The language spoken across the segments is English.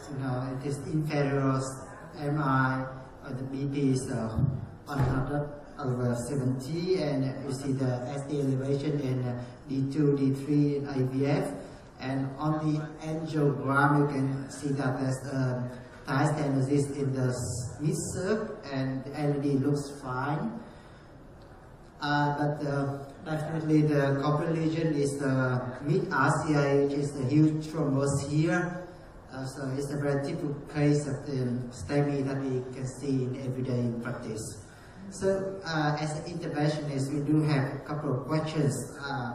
it is inferior MI or the BP is 100/70, and you see the SD elevation in D2, D3 in IVF. And on the angiogram, you can see that there's a diastenosis in the mid-circ, and the LED looks fine. But definitely the corporate lesion is the mid-RCA, which is the huge thrombus here. So it's a very typical case of the STEMI that we can see in everyday practice. So as an interventionist, we do have a couple of questions.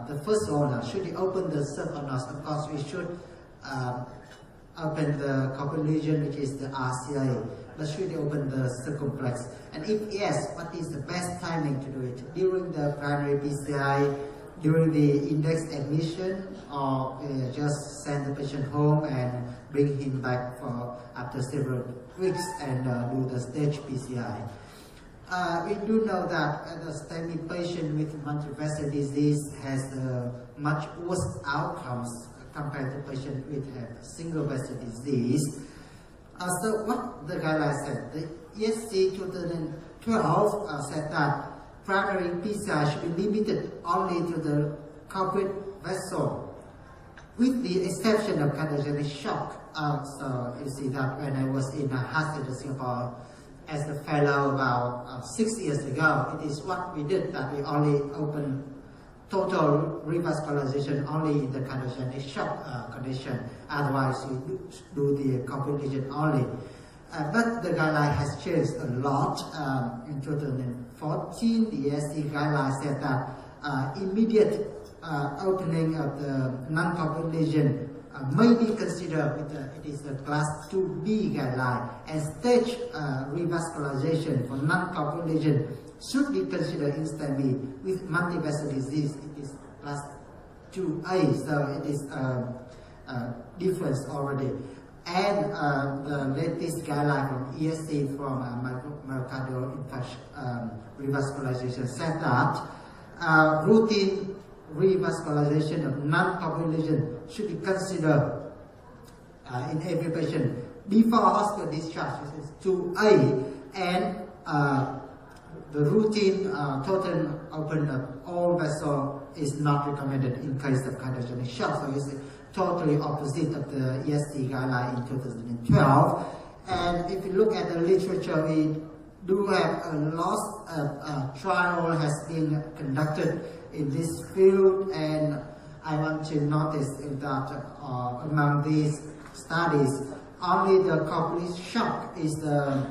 The first one, should we open the circ or not? Of course, we should open the corporate lesion, which is the RCA, but should we open the circumflex? And if yes, what is the best timing to do it? During the primary PCI, during the index admission, or just send the patient home and bring him back for after several weeks and do the stage PCI. We do know that the STEMI patient with multivessel disease has much worse outcomes compared to patient with single vessel disease. So what the guidelines said, the ESC 2012 said that primary PCI should be limited only to the culprit vessel, with the exception of cardiogenic shock. So you see that when I was in heart center Singapore as a fellow about 6 years ago, it is what we did, that we only opened total revascularization only in the cardiogenic shock condition. Otherwise, you do the corporate lesion only. But the guideline has changed a lot. In 2014, the ESC guideline said that immediate opening of the non-corporate lesion may be considered with it is the class 2B guideline, and stage revascularization for non-corporate lesion should be considered in STEMI. With multivessel disease, it is class 2A, so it is difference already. And the latest guideline from ESC from myocardial infarction revascularization said that routine revascularization of non-corporate lesion should be considered in every patient before hospital discharge, which is 2A, and the routine total open of all vessel is not recommended in case of cardiogenic shock. So it's totally opposite of the ESC guideline in 2012. And if you look at the literature, we do have a lot of trial has been conducted in this field, and I want to notice that among these studies, only the corporate shock is the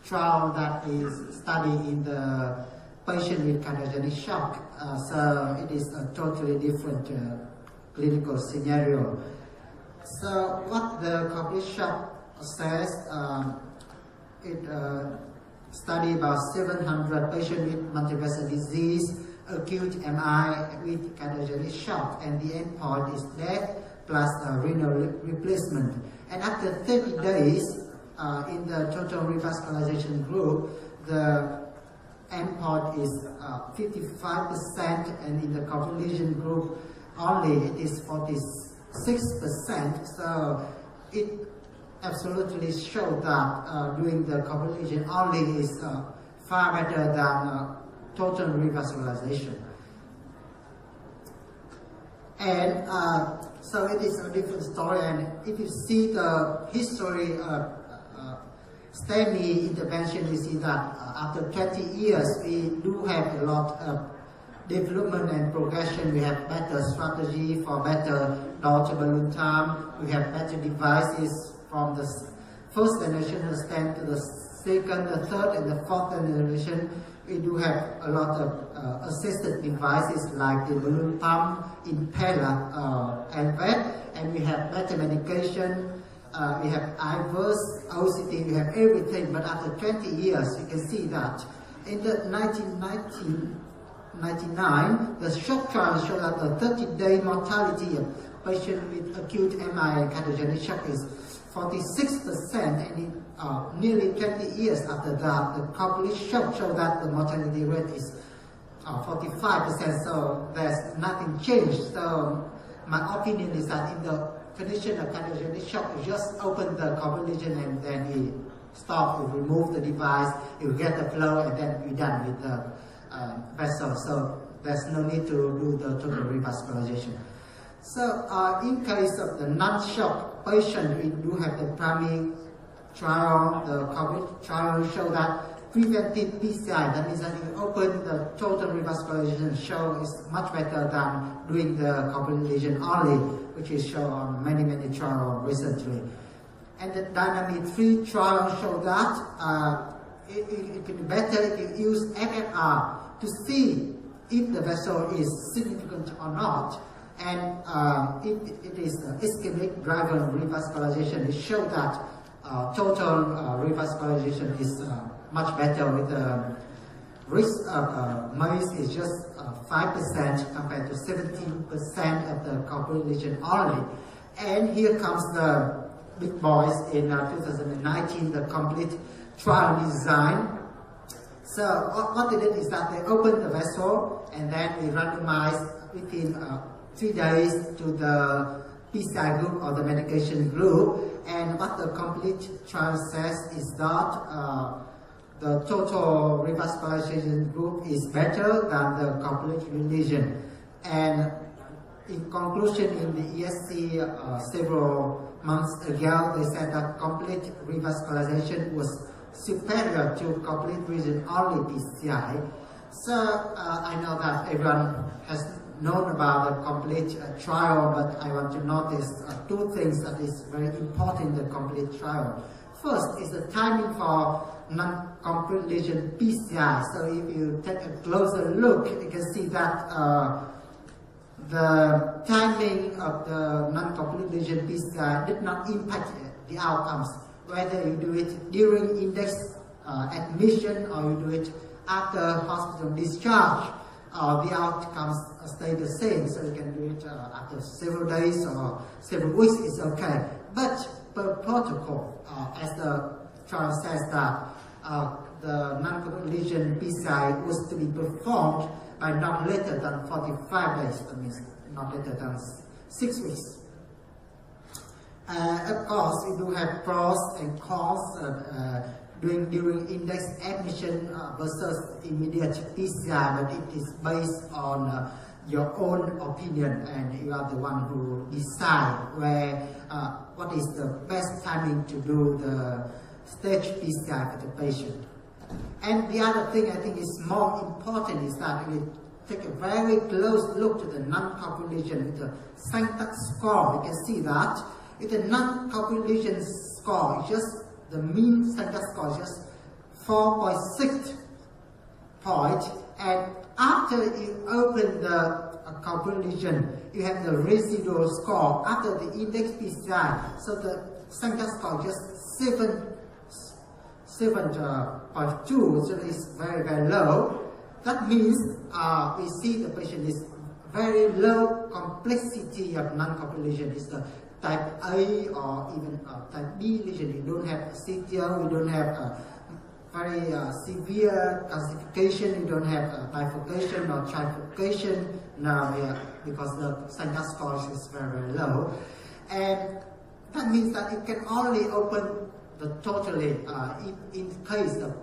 trial that is studied in the patient with cardiogenic shock. So it is a totally different clinical scenario. So what the corporate shock says, it studied about 700 patients with multivessel disease, acute MI with cardiogenic shock, and the endpoint is death plus renal replacement. And after 30 days, in the total revascularization group, the endpoint is 55%, and in the corporate lesion group only it is 46%. So it absolutely shows that doing the corporate lesion only is far better than total revascularization. And so it is a different story. And if you see the history of STEMI intervention, you see that after 20 years, we do have a lot of development and progression. We have better strategy for better door-to-balloon time. We have better devices from the first generation of stent to the second, the third, and the fourth generation. We do have a lot of assisted devices like the balloon pump, impeller, and VET, and we have better medication. We have IVERS, OCT, we have everything. But after 20 years, you can see that in the 1999, the shock trial showed that the 30-day mortality of patients with acute MI and cardiogenic shock is 46%, and in nearly 20 years after that, the corporate shock showed that the mortality rate is 45%, so there's nothing changed. So my opinion is that in the condition of cardiogenic shock, you just open the coronary lesion and then you stop, you remove the device, you get the flow, and then you're done with the vessel. So there's no need to do the total revascularization. So in case of the non-shock patient, we do have the primary trial, the COVID trial show that preventive PCI, that means that you open the total revascularization show is much better than doing the coronary lesion only, which is shown on many trials recently. And the Dynamic 3 trial show that it can be better if you use FFR to see if the vessel is significant or not. And if it is ischemic driven revascularization, it shows that total revascularization is much better with the risk of MACE is just 5% compared to 17% of the coronary lesion only. And here comes the big boys in 2019, the complete trial design. So what they did is that they opened the vessel and then we randomized within 3 days to the PCI group or the medication group. And what the complete trial says is that the total revascularization group is better than the complete lesion. And in conclusion, in the ESC several months ago, they said that complete revascularization was superior to complete lesion only PCI. So I know that everyone has known about the complete trial, but I want to notice 2 things that is very important in the complete trial. First is the timing for non-complete lesion PCI. So if you take a closer look, you can see that the timing of the non-complete lesion PCI did not impact the outcomes, whether you do it during index admission or you do it after hospital discharge. The outcomes stay the same, so you can do it after several days or several weeks, it's okay. But per protocol, as the trial says that the non-complete lesion PCI was to be performed by not later than 45 days, that means not later than 6 weeks. Of course, we do have pros and cons during index admission versus immediate PCI, but it is based on your own opinion, and you are the one who decide what is the best timing to do the stage PCI for the patient. And the other thing I think is more important is that we take a very close look to the non-complete lesion with the Sanctus score. You can see that with the non-complete lesion score, just the mean Sanctus score is just 4.6 point, and after you open the complete lesion, you have the residual score after the index PCI. So the Sanctus score just 7.2, so it's very low. That means we see the patient is very low complexity of non-complete lesion. It's the type A or even type B lesion. You don't have CTO, you don't have very severe calcification, you don't have bifurcation or trifurcation now because the Sanctus score is very low. And that means that it can only open the totally in case of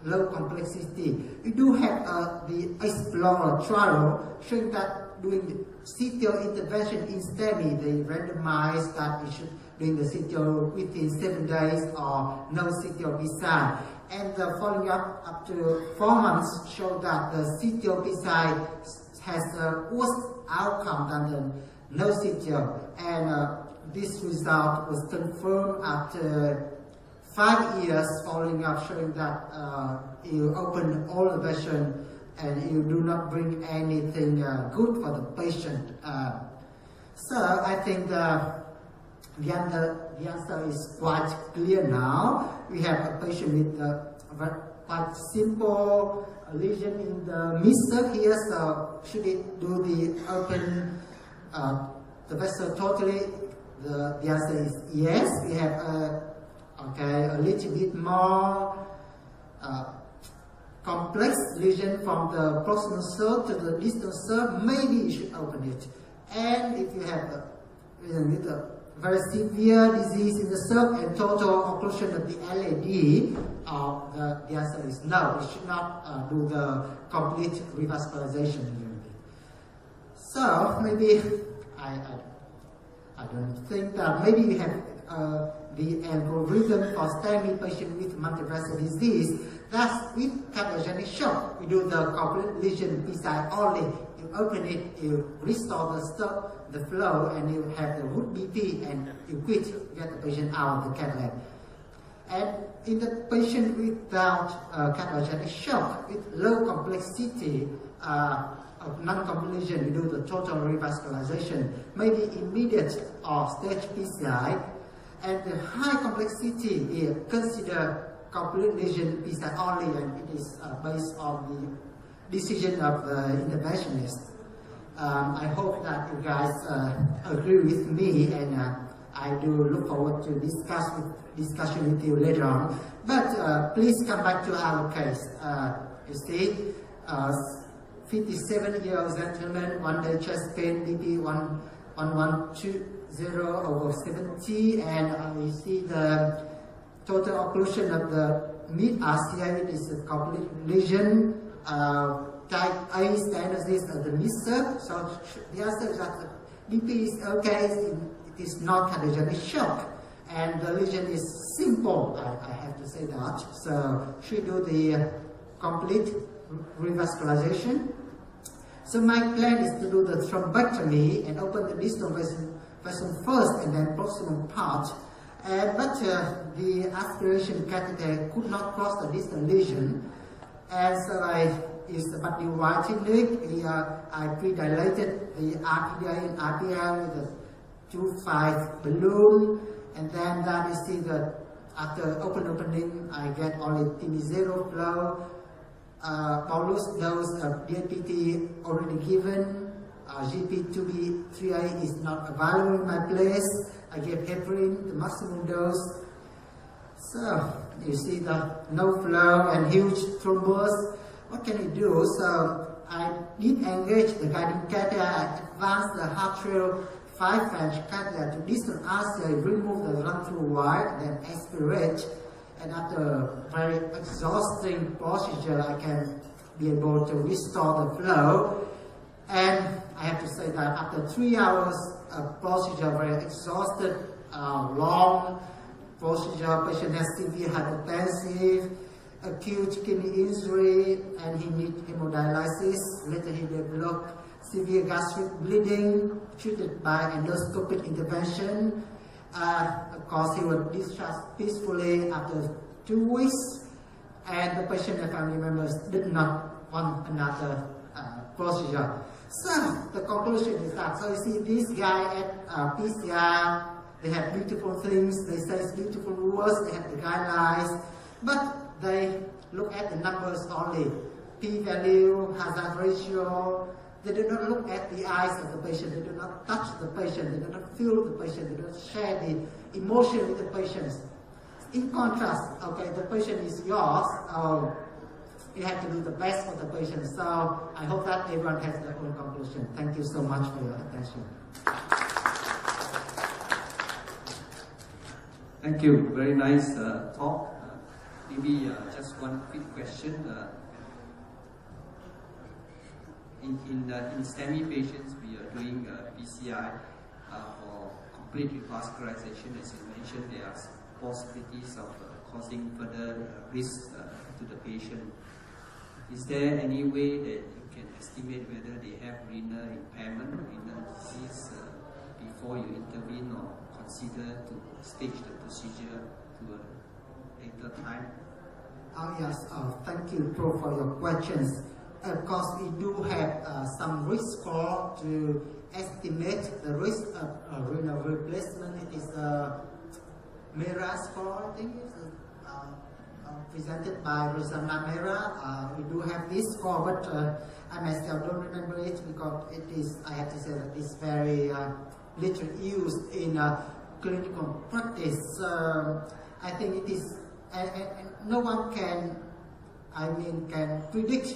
low complexity. We do have the Explorer trial showing that doing the CTO intervention in STEMI, they randomized that we should doing the CTO within 7 days or no CTO PCI. And the following up to 4 months showed that the CTO PCI has a worse outcome than the no CTO. And this result was confirmed after 5 years following up, showing that you open all the version and you do not bring anything good for the patient. So I think the answer is quite clear now. We have a patient with a quite simple lesion in the midsection here, so should it do the open the vessel totally? The answer is yes. We have a little bit more complex lesion from the proximal third to the distal third, maybe you should open it. And if you have with a very severe disease in the circ and total occlusion of the LAD, the answer is no. We should not do the complete revascularization. So maybe I don't think that maybe we have the algorithm for STEMI patient with multivessel disease. That's with cardiogenic shock. We do the complete lesion PCI only. You open it, you restore the flow, and you have the root BP, and you get the patient out of the cath lab. And in the patient without cardiogenic shock, with low complexity of non-complete lesion, we do the total revascularization, maybe immediate or stage PCI. And the high complexity, we consider complete lesion PCI only, and it is based on the decision of the interventionist. I hope that you guys agree with me, and I do look forward to discussion with you later on. But please come back to our case. You see, 57-year-old gentleman, one-day chest pain, BP 1120 over 70, and you see the total occlusion of the mid-RCA. It is a complete lesion. Type A stenosis of the mid-circ. So the answer is that the BP is okay. It is not cardiogenic shock, and the lesion is simple. I have to say that. So should do the complete revascularization. So my plan is to do the thrombectomy and open the distal vessel first, and then proximal part. But the aspiration catheter could not cross the distal lesion, and so I used the body whitening. I pre-dilated the RPDA and RPL with a 2.5 balloon, and then you see that after opening, I get only TB0 flow. Bolus dose of DNPT already given. GP2B3A is not available in my place. I gave heparin, the maximum dose. So you see the no flow and huge thrombus. What can you do? So I did engage the guiding catheter. I advanced the heart trail 5-French catheter to distal RCA, remove the run-through wire, then aspirate. And after a very exhausting procedure, I can be able to restore the flow. And I have to say that after 3 hours of procedure, very exhausted, long procedure, patient has severe hypertensive, acute kidney injury, and he needs hemodialysis. Later he developed severe gastric bleeding, treated by endoscopic intervention. Of course, he was discharged peacefully after 2 weeks, and the patient and family members did not want another procedure. So the conclusion is that, so you see this guy at PCR, they have beautiful things, they say beautiful words, they have the guidelines, but they look at the numbers only, p-value, hazard ratio. They do not look at the eyes of the patient, they do not touch the patient, they do not feel the patient, they do not share the emotion with the patient. In contrast, okay, the patient is yours, you have to do the best for the patient. So I hope that everyone has their own conclusion. Thank you so much for your attention. Thank you. Very nice talk. Maybe just one quick question. In STEMI patients, we are doing PCI for complete revascularization. As you mentioned, there are possibilities of causing further risk to the patient. Is there any way that you can estimate whether they have renal impairment, renal disease before you intervene, or consider to stage the procedure to a later time? Yes, thank you, Prof, for your questions. Of course, we do have some risk score to estimate the risk of renal replacement. It is a MERA score, I think. Presented by Rosanna Mera. We do have this score, but I myself don't remember it because it is, I have to say that it's very little used in clinical practice. I think it is, no one can, can predict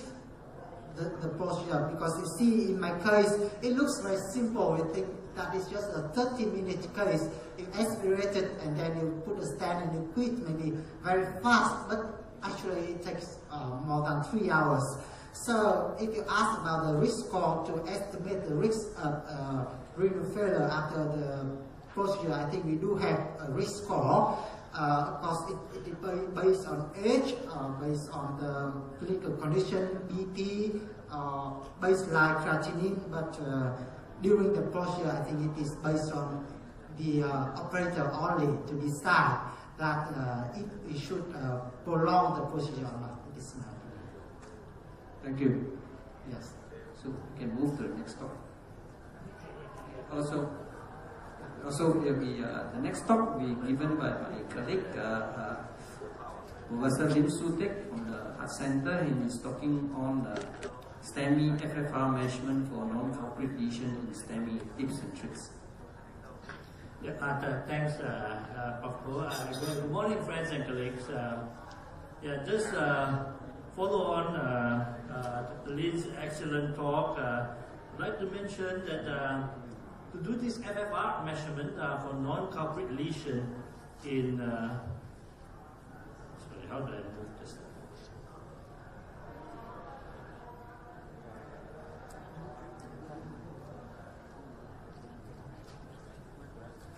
the procedure, because you see in my case, it looks very simple. I think that is just a 30-minute case, you aspirate it and then you put a stand and you quit maybe very fast, but actually it takes more than 3 hours. So if you ask about the risk score to estimate the risk of renal failure after the procedure, I think we do have a risk score. Of course, it is based on age, based on the clinical condition, BP, baseline creatinine, but during the procedure, I think it is based on the operator only to decide that if we should prolong the procedure or not. It is not. Thank you. Yes. So we can move to the next talk. Also the next talk will be given by my colleague, Professor Lim Sutek from the Heart Center. He is talking on STEMI FFR measurement for non-corporate lesion in STEMI tips and tricks. Yeah, thanks, Prof. Good morning, friends and colleagues. Just follow on Lin's excellent talk. I'd like to mention that to do this FFR measurement for non-culprit lesion in sorry, how do I move this?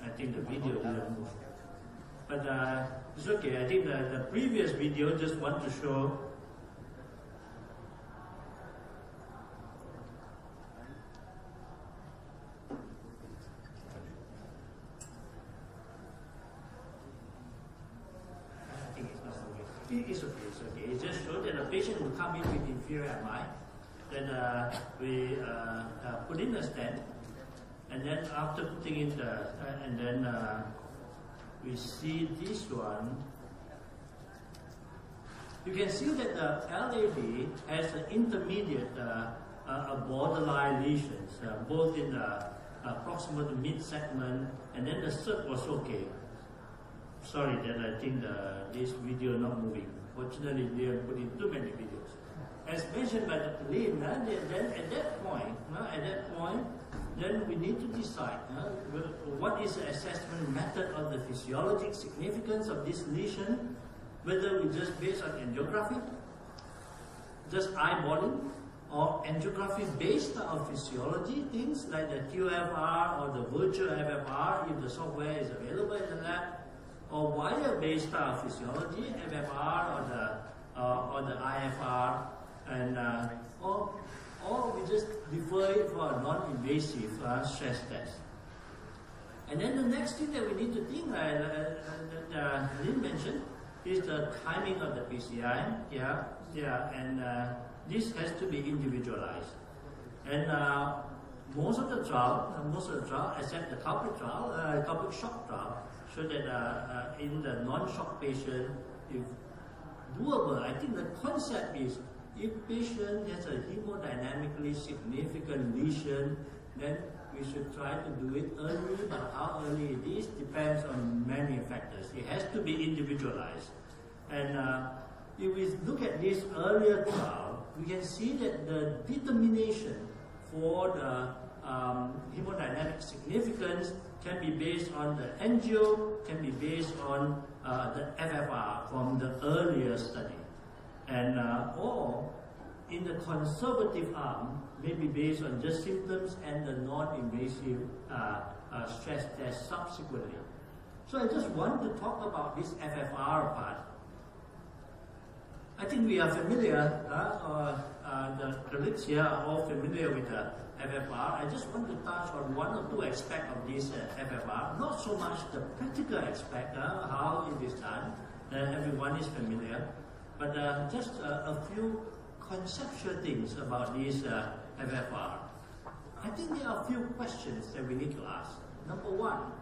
I think the video didn't move, but it's okay. I think the previous video just want to show. It's okay. It just showed that the patient will come in with inferior MI. Then we put in a stent, and then after putting in we see this one. You can see that the LAD has an intermediate borderline lesions, both in the proximal to mid segment, and then the cert was okay. Sorry that I think this video not moving. Fortunately, they have put in too many videos. As mentioned by Dr. Lin, then at that point, then we need to decide what is the assessment method of the physiologic significance of this lesion, whether we just based on angiography, just eyeballing, or angiography based on physiology, things like the QFR or the virtual FFR if the software is available in the lab, or wire-based physiology, FFR or the IFR, and or we just defer it for a non-invasive stress test. And then the next thing that we need to think, that Lin mentioned, is the timing of the PCI. And this has to be individualized. And most of the trial, except the culprit trial, culprit shock trial, so that in the non-shock patient, if doable, I think the concept is if patient has a hemodynamically significant lesion, then we should try to do it early, but how early it is depends on many factors. It has to be individualized. And if we look at this earlier trial, we can see that the determination for the hemodynamic significance can be based on the angio, can be based on the FFR from the earlier study. And or in the conservative arm, maybe based on just symptoms and the non-invasive stress test subsequently. So I just want to talk about this FFR part. I think we are familiar, the colleagues here are all familiar with the FFR. I just want to touch on one or two aspects of this FFR, not so much the practical aspect, how it is done, everyone is familiar, but just a few conceptual things about this FFR. I think there are a few questions that we need to ask. Number one,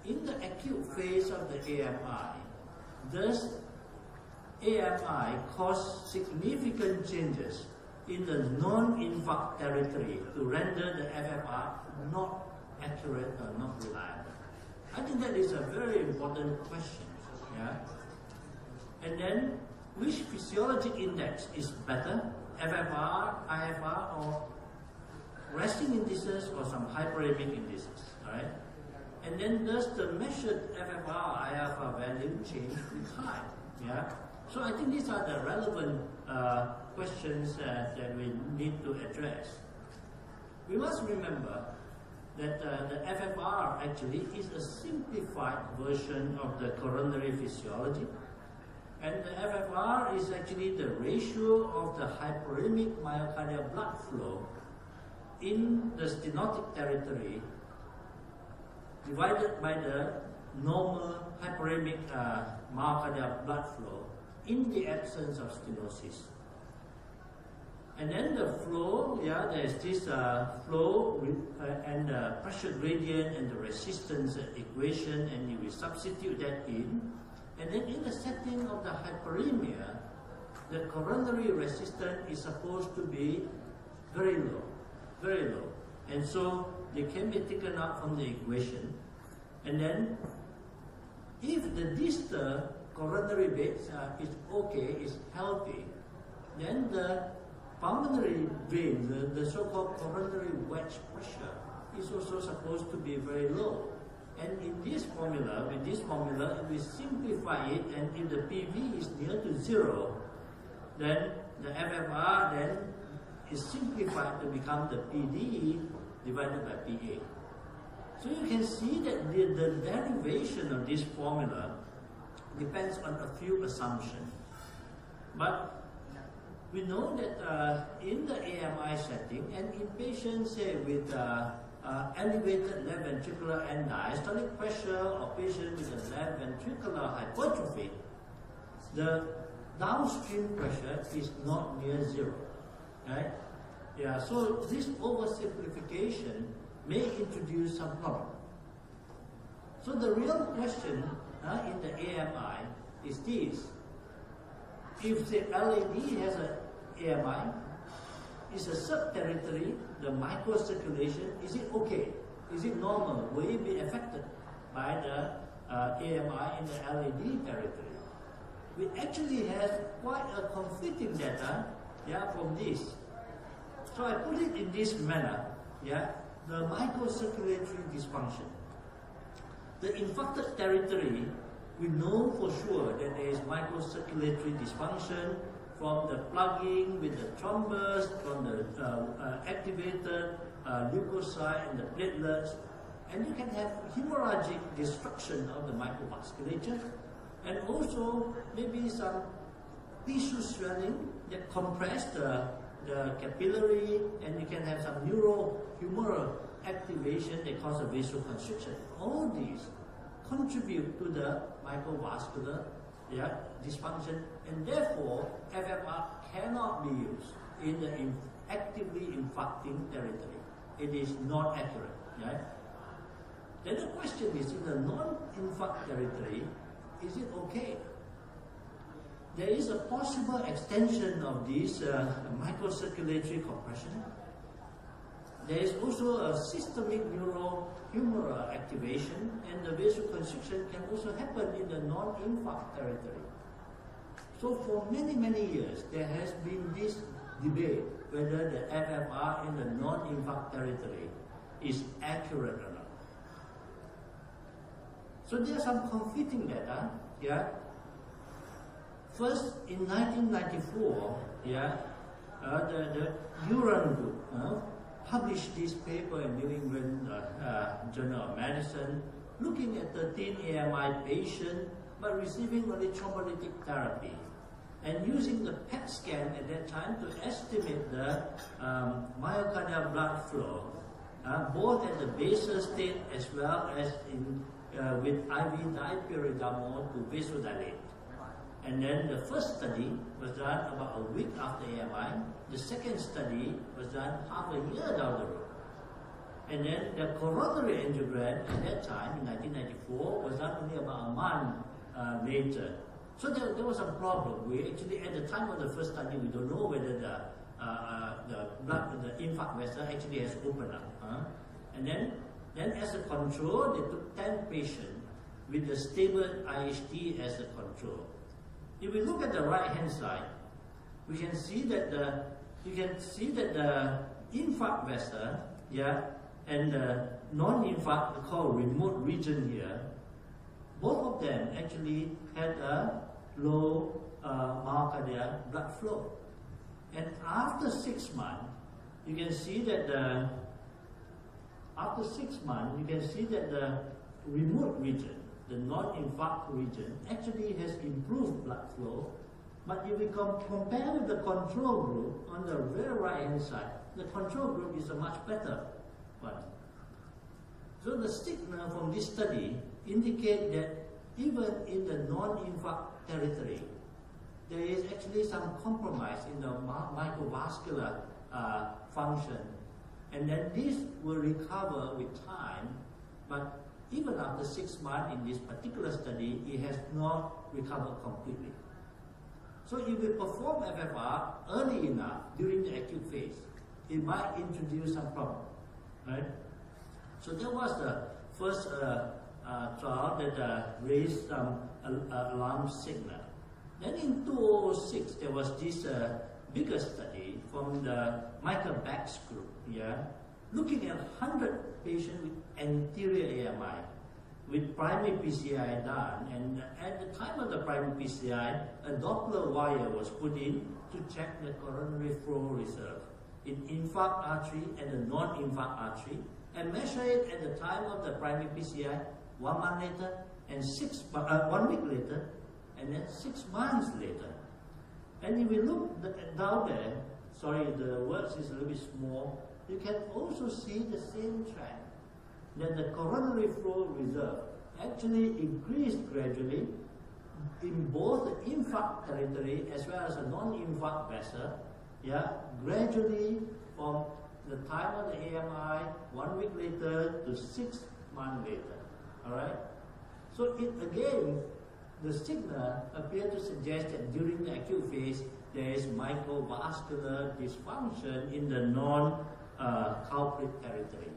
in the acute phase of the AMI, does AMI cause significant changes in the non-infarct territory to render the FFR not accurate or not reliable? I think that is a very important question. And then, which physiologic index is better, FFR, IFR, or resting indices or some hyperemic indices, right? And then does the measured FFR, IFR value change with time? Yeah. So I think these are the relevant questions that we need to address. We must remember that the FFR actually is a simplified version of the coronary physiology. And the FFR is actually the ratio of the hyperemic myocardial blood flow in the stenotic territory divided by the normal hyperemic myocardial blood flow in the absence of stenosis. And then the flow, yeah, there's this flow and the pressure gradient and the resistance equation, and you will substitute that in. And then in the setting of the hyperemia, the coronary resistance is supposed to be very low, very low. And so they can be taken out from the equation. And then if the distal coronary bed is okay, is healthy, then the pulmonary vein, the so-called coronary wedge pressure, is also supposed to be very low. And in this formula, with this formula, if we simplify it, and if the PV is near to 0, then the FFR then is simplified to become the PD divided by PA. So you can see that the derivation of this formula depends on a few assumptions. But we know that in the AMI setting, and in patients say with elevated left ventricular end diastolic pressure or patient with a left ventricular hypertrophy, the downstream pressure is not near 0, right? Yeah, so this oversimplification may introduce some problem. So the real question in the AMI is this: if the LAD has an AMI, is a subterritory, the microcirculation, is it okay? Is it normal? Will it be affected by the AMI in the LAD territory? We actually have quite a conflicting data, yeah, from this. So I put it in this manner, yeah, the microcirculatory dysfunction. The infarcted territory, we know for sure that there is microcirculatory dysfunction from the plugging with the thrombus, from the activated leukocyte and the platelets, and you can have hemorrhagic destruction of the microvasculature, and also maybe some tissue swelling that compress the capillary, and you can have some neurohumoral activation that causes vasoconstriction. All these contribute to the microvascular dysfunction, and therefore FFR cannot be used in the actively infarcting territory. It is not accurate. Right? Then the question is, in the non-infarct territory, is it okay? There is a possible extension of this microcirculatory compression. There is also a systemic neurohumoral activation, and the vasoconstriction can also happen in the non-infarct territory. So for many, many years, there has been this debate whether the FFR in the non-infarct territory is accurate or not. So there are some conflicting data. Yeah. First, in 1994, the Duran group published this paper in New England Journal of Medicine, looking at 13 AMI patients but receiving only thrombolytic therapy, and using the PET scan at that time to estimate the myocardial blood flow, both at the basal state as well as in, with IV dipyridamole to vasodilate. And then the first study was done about a week after AMI. The second study was done half a year down the road. And then the coronary angiogram at that time, in 1994, was done only about a month later. So there was a problem. We actually, at the time of the first study, we don't know whether the infarct vessel actually has opened up. And then as a control, they took 10 patients with the stable IHT as a control. If we look at the right-hand side, we can see that the infarct vessel, yeah, and the non-infarct called remote region here, both of them actually had a low myocardial blood flow. And after 6 months, you can see that the remote region, the non-infarct region, actually has improved blood flow. But if we compare with the control group on the very right-hand side, the control group is a much better one. So the signal from this study indicate that even in the non-infarct territory, there is actually some compromise in the microvascular function, and then this will recover with time. But even after 6 months in this particular study, it has not recovered completely. So if we perform FFR early enough during the acute phase, it might introduce some problem, right? So that was the first trial that raised some alarm signal. Then in 2006, there was this bigger study from the Michael Beck's group, yeah, looking at 100 patients with anterior AMI, with primary PCI done, and at the time of the primary PCI, a Doppler wire was put in to check the coronary flow reserve in infarct artery and the non-infarct artery, and measure it at the time of the primary PCI 1 month later, and 1 week later, and then 6 months later. And if we look down there, sorry, the words is a little bit small, you can also see the same trend, that the coronary flow reserve actually increased gradually in both the infarct territory as well as the non-infarct vessel, yeah, gradually from the time of the AMI 1 week later to 6 months later. All right. So it again, the signal appears to suggest that during the acute phase there is microvascular dysfunction in the non-culprit territory.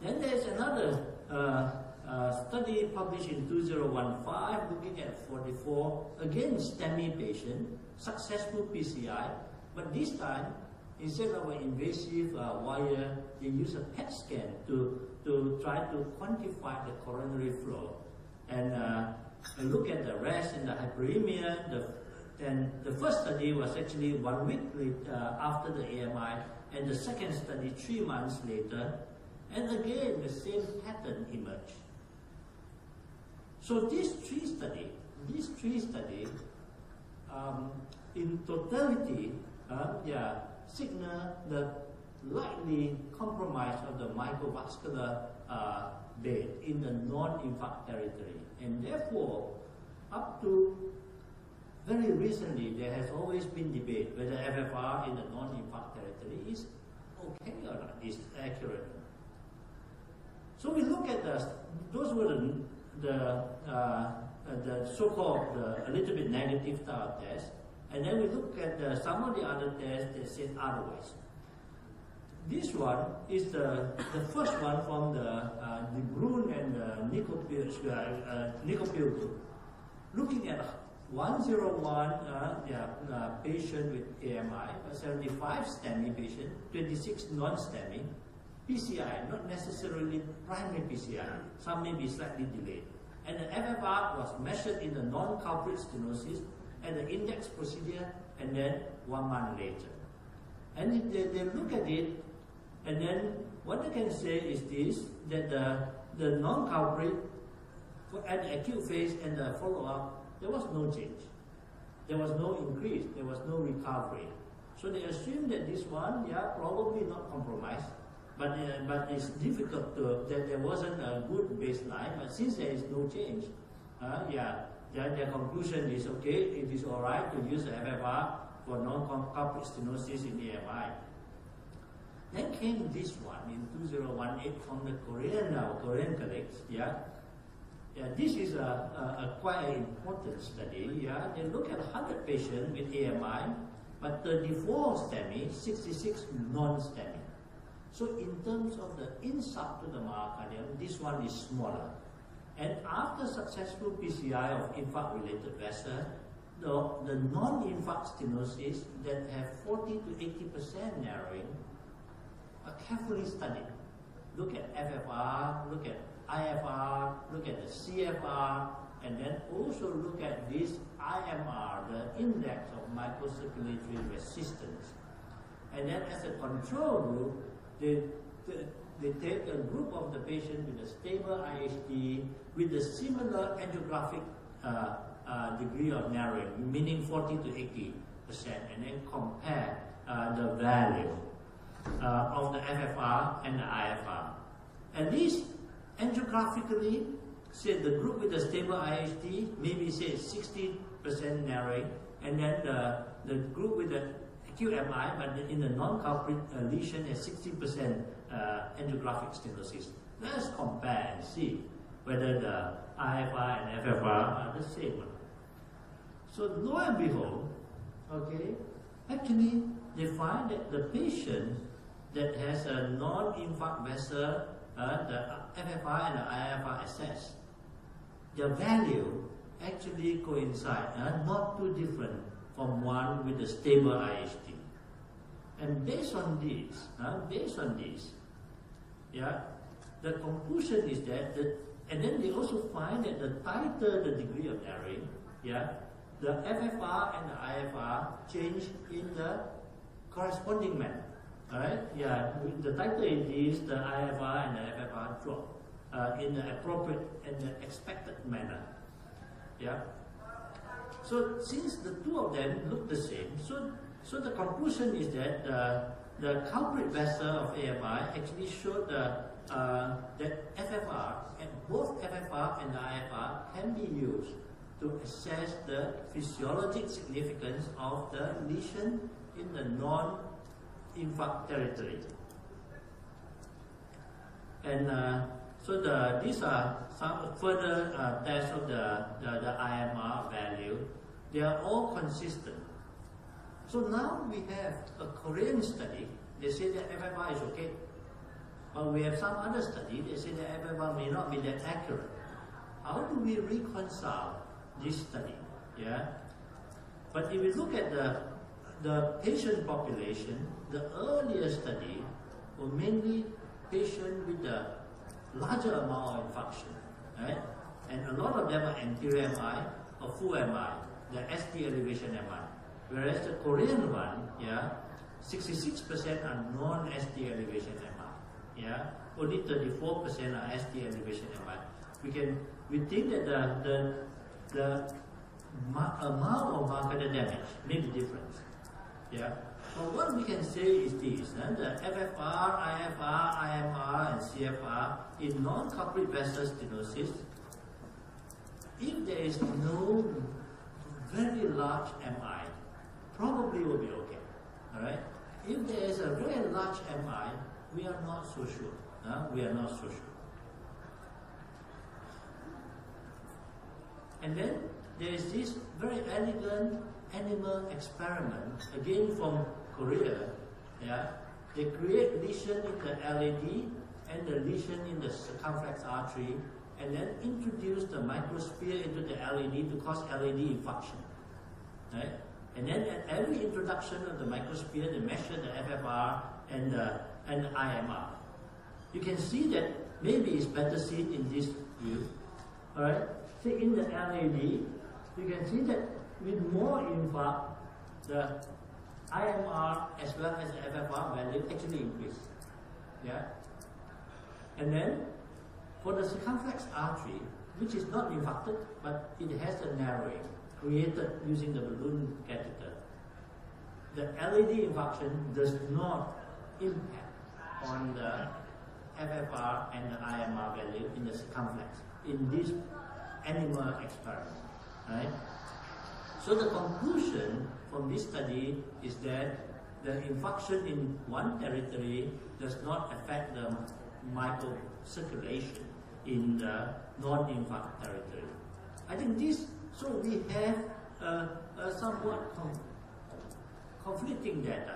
Then there is another study published in 2015 looking at 44, again STEMI patient, successful PCI, but this time instead of an invasive wire, they use a PET scan to try to quantify the coronary flow and look at the rest and the hyperemia. And the first study was actually 1 week after the AMI, and the second study 3 months later. And again, the same pattern emerged. So these three studies, in totality, signal the likely compromise of the microvascular bed in the non-infarct territory. And therefore, up to very recently, there has always been debate whether FFR in the non-infarct territory is okay or not, is accurate. So we look at those were the so-called a little bit negative style test, and then we look at some of the other tests that said otherwise. This one is the first one from the Brun and Nicopil group, looking at 101 patient with AMI, 75 STEMI patient, 26 non-STEMI, PCI, not necessarily primary PCI, some may be slightly delayed. And the FFR was measured in the non-culprit stenosis at the index procedure and then 1 month later. And they look at it, and then what they can say is this, that the non-culprit at the acute phase and the follow-up, there was no change. There was no increase, there was no recovery. So they assume that this one, probably not compromised, but it's difficult to, that there wasn't a good baseline, but since there is no change, their conclusion is, okay, it is alright to use the FFR for non-culprit stenosis in AMI. Then came this one in 2018 from the Korean colleagues, this is a quite an important study, They look at 100 patients with AMI, but 34 STEMI, 66 non-STEMI. So in terms of the insult to the myocardium, this one is smaller. And after successful PCI of infarct-related vessel, the non-infarct stenosis that have 40 to 80% narrowing are carefully studied. Look at FFR, look at IFR, look at the CFR, and then also look at this IMR, the index of microcirculatory resistance. And then as a control group, they take a group of the patient with a stable IHD with a similar angiographic degree of narrowing, meaning 40 to 80%, and then compare the value of the FFR and the IFR. And these angiographically, say the group with the stable IHD, maybe say 60% narrowing, and then the group with the acute MI, but in the non-culprit lesion has 60% angiographic stenosis. Let's compare and see whether the IFR and FFR are the same. So lo and behold, okay, actually they find that the patient that has a non-infarct vessel, the FFR and the IFR assessed, the value actually coincide, not too different from one with a stable IHD. And based on this, yeah, the conclusion is that, and then they also find that the tighter the degree of narrowing, yeah, the FFR and the IFR change in the corresponding manner. Alright? Yeah, the tighter it is, the IFR and the FFR drop in the appropriate and the expected manner. Yeah. So since the two of them look the same, so the conclusion is that the culprit vessel of AMI actually showed that FFR, and both FFR and the IFR can be used to assess the physiologic significance of the lesion in the non-infarct territory. And so these are some further tests of the IMR value. They are all consistent. So now we have a Korean study. They say that FFR is okay. But we have some other study. They say that FFR may not be that accurate. How do we reconcile this study? Yeah. But if we look at the patient population, the earlier study were mainly patients with a larger amount of infarction, right? And a lot of them are anterior MI or full MI, the ST elevation MI. Whereas the Korean one, yeah, 66% are non-ST elevation MI, yeah. Only 34% are ST elevation MI. We think that the amount of macular damage may be different, yeah. But what we can say is this, the FFR, IFR, IMR, and CFR in non-culprit vessel stenosis, if there is no very large MI, probably will be okay. Alright? If there is a very large MI, we are not so sure. We are not so sure. And then there is this very elegant animal experiment, again from Korea. Yeah, they create lesion in the LAD and the lesion in the circumflex artery, and then introduce the microsphere into the LAD to cause LAD infarction. Right? And then at every introduction of the microsphere, they measure the FFR and the IMR. You can see that maybe it's better seen in this view. Alright? So in the LAD, you can see that with more infarct, the IMR as well as the FFR value actually increase. Yeah? And then for the circumflex artery, which is not infarcted, but it has a narrowing created using the balloon catheter, the LAD infarction does not impact on the FFR and the IMR value in the circumflex in this animal experiment. Right? So the conclusion from this study is that the infarction in one territory does not affect the microcirculation in the non-infarct territory. I think this, so we have somewhat conflicting data,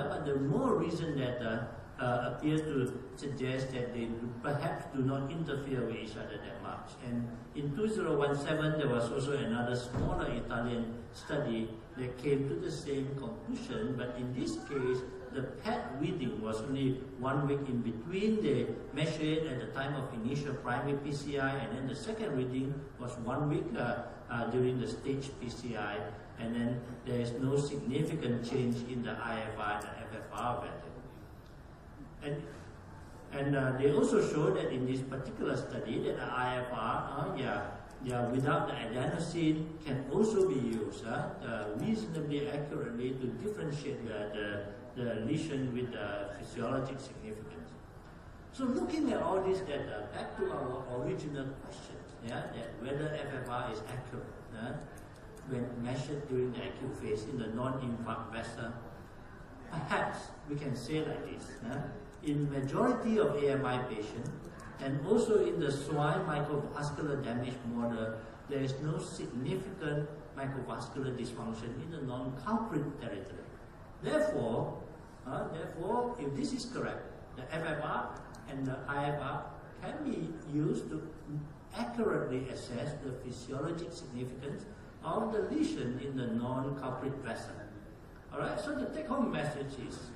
but the more recent data appear to suggest that they perhaps do not interfere with each other that much. And in 2017, there was also another smaller Italian study that came to the same conclusion, but in this case, the PET reading was only 1 week in between. They measured it at the time of initial primary PCI, and then the second reading was 1 week during the stage PCI, and then there is no significant change in the IFR and the FFR value. And they also showed that in this particular study that the IFR, without the adenosine, can also be used reasonably accurately to differentiate the lesion with the physiologic significance. So looking at all this data, back to our original question, that whether FFR is accurate when measured during the acute phase in the non-infarct vessel, perhaps we can say like this. In majority of AMI patients, and also in the swine microvascular damage model, there is no significant microvascular dysfunction in the non-culprit territory. Therefore, if this is correct, the FFR and the IFR can be used to accurately assess the physiologic significance of the lesion in the non-culprit vessel. Alright, so the take-home message is,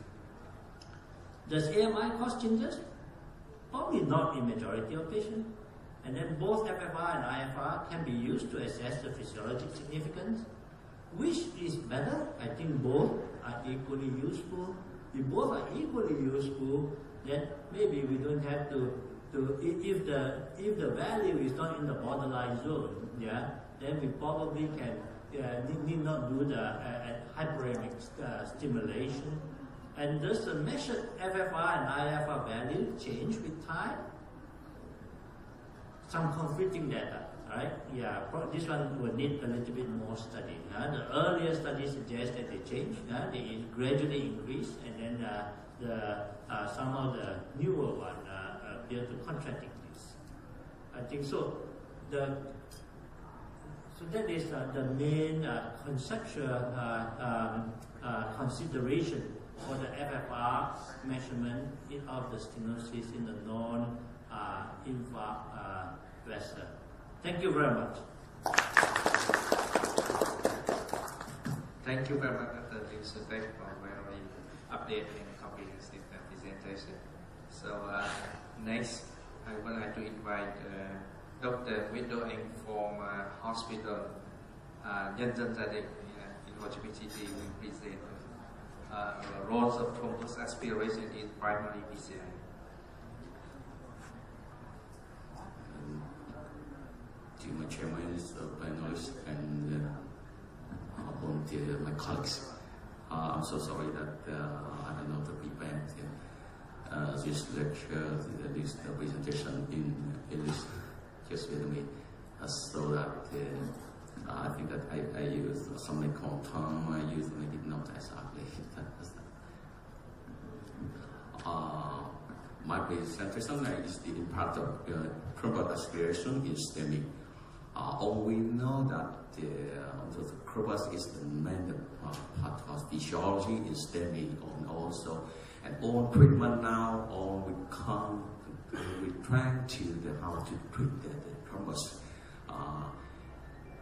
does AMI cause changes? Probably not in majority of patients. And then both FFR and IFR can be used to assess the physiologic significance. Which is better? I think both are equally useful. If both are equally useful, then maybe we don't have to if the value is not in the borderline zone, then we probably can need not do the hyperemic stimulation. And does the measured FFR and IFR value change with time? Some conflicting data, right? This one will need a little bit more study. The earlier studies suggest that they change, they gradually increase, and then some of the newer one appear to contradict this. I think so. So that is the main conceptual consideration for the FFR measurement of the stenosis in the non-infarct vessel. Thank you very much. Thank you very much, Dr. Joseph, for a very updated and comprehensive presentation. So next, I would like to invite Dr. Widow Anh from Hospital NMCT in Ho Chi Minh City will present roles of thrombus aspiration in primary PCI. To my chairman, panelists, and volunteer, my colleagues, I'm so sorry that I don't know to prepare this lecture, this presentation in English, just with me, so that I think that I use some medical term, I use maybe not exactly. My presentation is the impact of thrombus aspiration in STEMI. All we know that the thrombus is the main part of physiology in STEMI, and also, and all treatment now, all we try to how to treat the thrombus.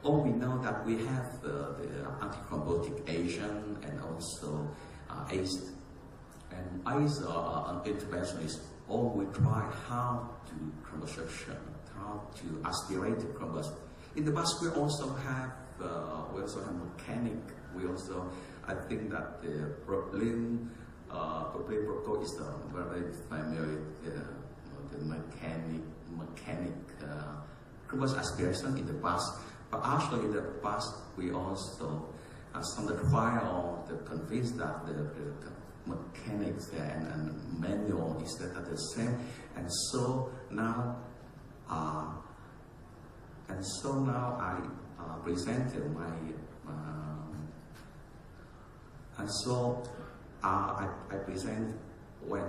All we know that we have the antithrombotic agent and also ACE. And ACE an interventionist, all we try how to thrombosation, how to aspirate the thrombus. In the past, we also have mechanic. We also, I think that the Berlin protocol is very familiar the mechanic thrombus aspiration in the past. But actually, in the past, we also some of the trial that convinced that the mechanics and manual is that the same, and so now I presented my I present when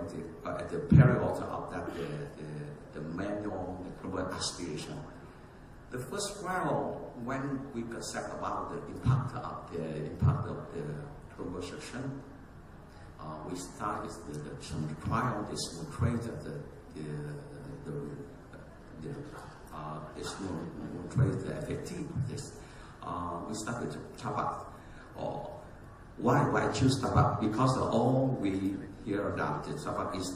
at the period of that the manual thrombus aspiration. The first trial, when we concept about the impact of the thrombosation, we started some trial. This will trade this will trade the effective of this. We started to tabac. Why choose tabac? Because all we hear that the tabac is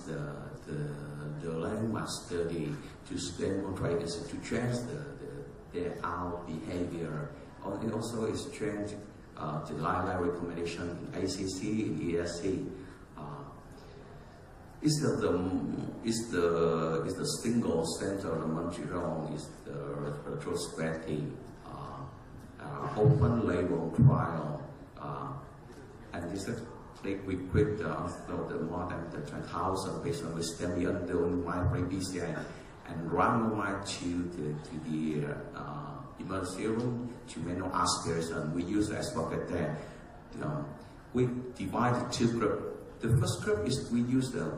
the landmark study to demonstrate is to change our behavior. It also is change the line recommendation in ACC, in ESC. Is the single center of Montreal is the retrospective open label trial, and this is we quit the more than 10,000 patients with STEMI under BCI and randomized to the emergency room to manual aspiration. We use as bucket there. We divide two groups. The first group is we use the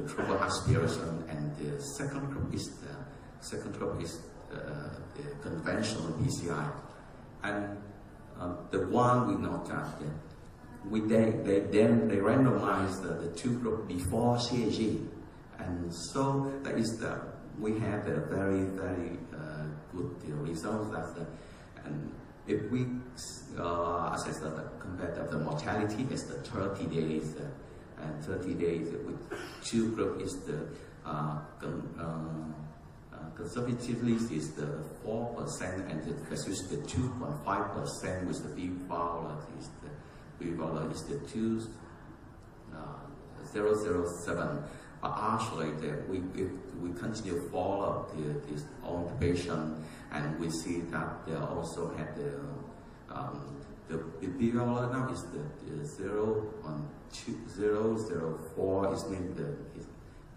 triple aspiration, and the second group is the conventional PCI. And the one we know that they randomize the two groups before CAG, and so that is we have a very good results that and if we assess compare the mortality is the 30 days and 30 days with two group is the conservatively is the 4% and the versus the 2.5% with the B-value is the 0.007. But actually, we continue to follow this on the patient, and we see that they also had the B-value now is the 0.004 is mean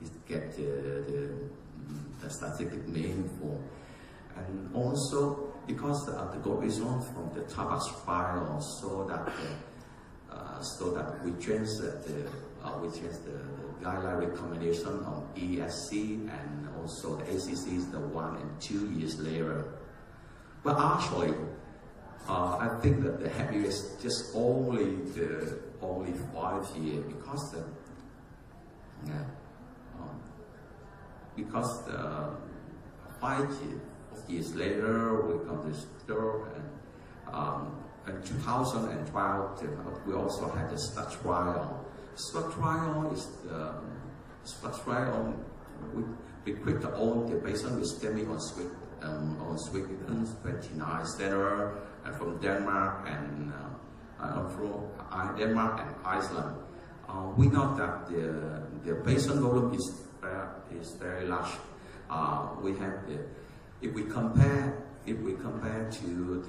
is get the statistic meaningful, and also because the good result from the tabac trial so that we change the guideline recommendation on ESC, and also the ACC is the 1 and 2 years later. But actually, I think that the happy is just only 5 years because the 5 years later we got this stroke, and in 2012 we also had the STUD trial. STUD trial is we quit all the patient with STEMI on Sweden, 29 center, and from Denmark and Iceland. We know that the patient volume is very large. We have if we compare to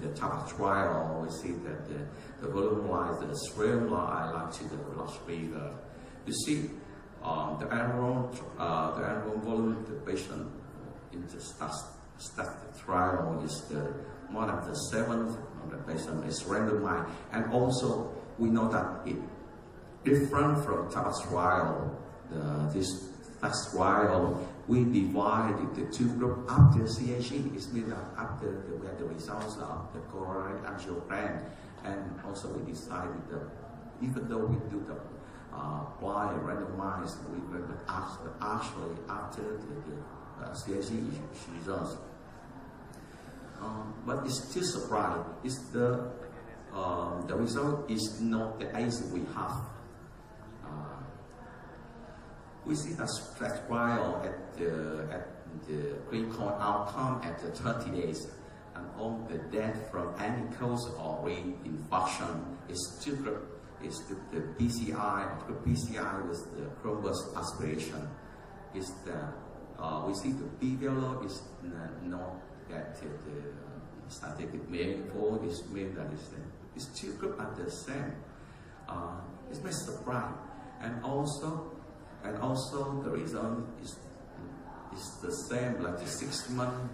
the tabac trial, we see that the volume wise, the stream line like to the large figure. You see, the annual volume the patient in the STUD trial is more than the 7th of the patient is randomized, and also we know that it different from tabac trial. This STUD trial we divided the two groups after CAG. It means that after we had the results of the coronary angiogram, and also we decided that even though we do the blind randomized, we were actually after the CAG results. But it's still surprising. It's the result is not the age we have. We see that STUD trial at the clinical outcome at the 30 days, and all the death from any cause or reinfection is two group. Is the PCI, the PCI with the thrombus aspiration. Is we see the B-value is not that the statistic meaningful. This means that it's two groups are the same. It's my surprise, and also the result is the same like the 6 month.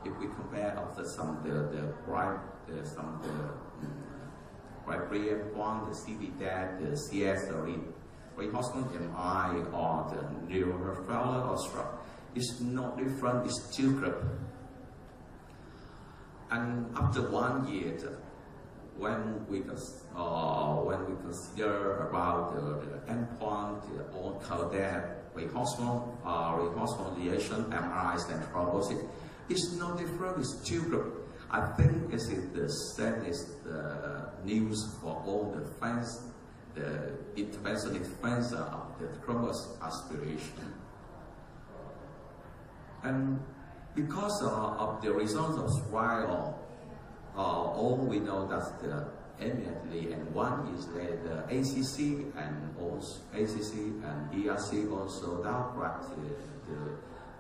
If we compare of some criteria one, the CV-DAT, the CS, the pre-hospital MI, or the neuroreferral or stroke, it's not different. It's two groups. And after 1 year, when we consider about the endpoint on cardiac rehospitalization, MRIs and thrombosis, it's no different. It's two groups. I think it's the same as the news for all the fans, the interventionist fans of the thrombus aspiration. And because of the results of trial, all we know that immediately, and one is that the ACC and ERC also direct the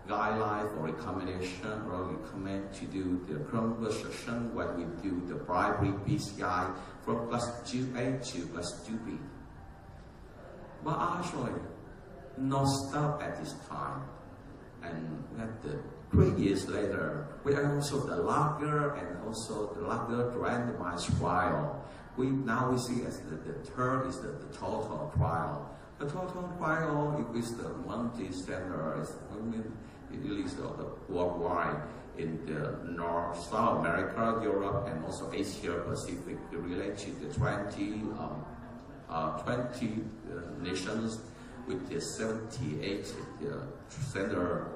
guideline for recommendation or recommend to do the conversion when we do the primary PCI from class 2A to class 2B. But actually, not stop at this time. And at the 3 years later, we are also the larger randomized trial. Now we see as the third is the total trial. The total trial is the multi-center, it is worldwide in the North, South America, Europe, and also Asia Pacific, related to the 20 nations with the 78 center.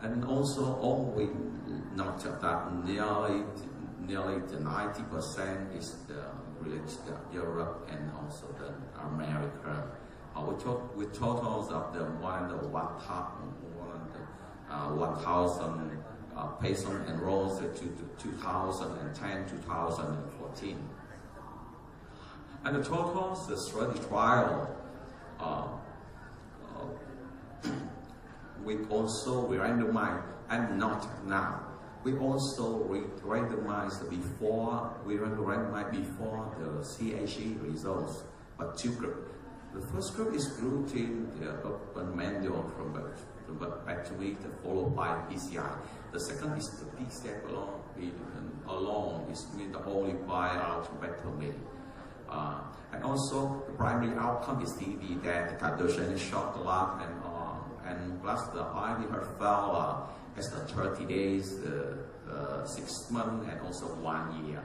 And also, all we note that nearly the 90% is related to Europe and also the America. With totals of the 1,000 patients enrolled to 2010-2014. And the totals, the study trial, we randomize, and not now. We also randomized before the CHE results, but two groups. The first group is routine open manual thrombectomy followed by PCI. The second is the PCI alone is the only bilateral thrombectomy. And also the primary outcome is CV that the cardiogenic shock lab and plus the IV heart failure as the 30 days, 6 months, and also 1 year.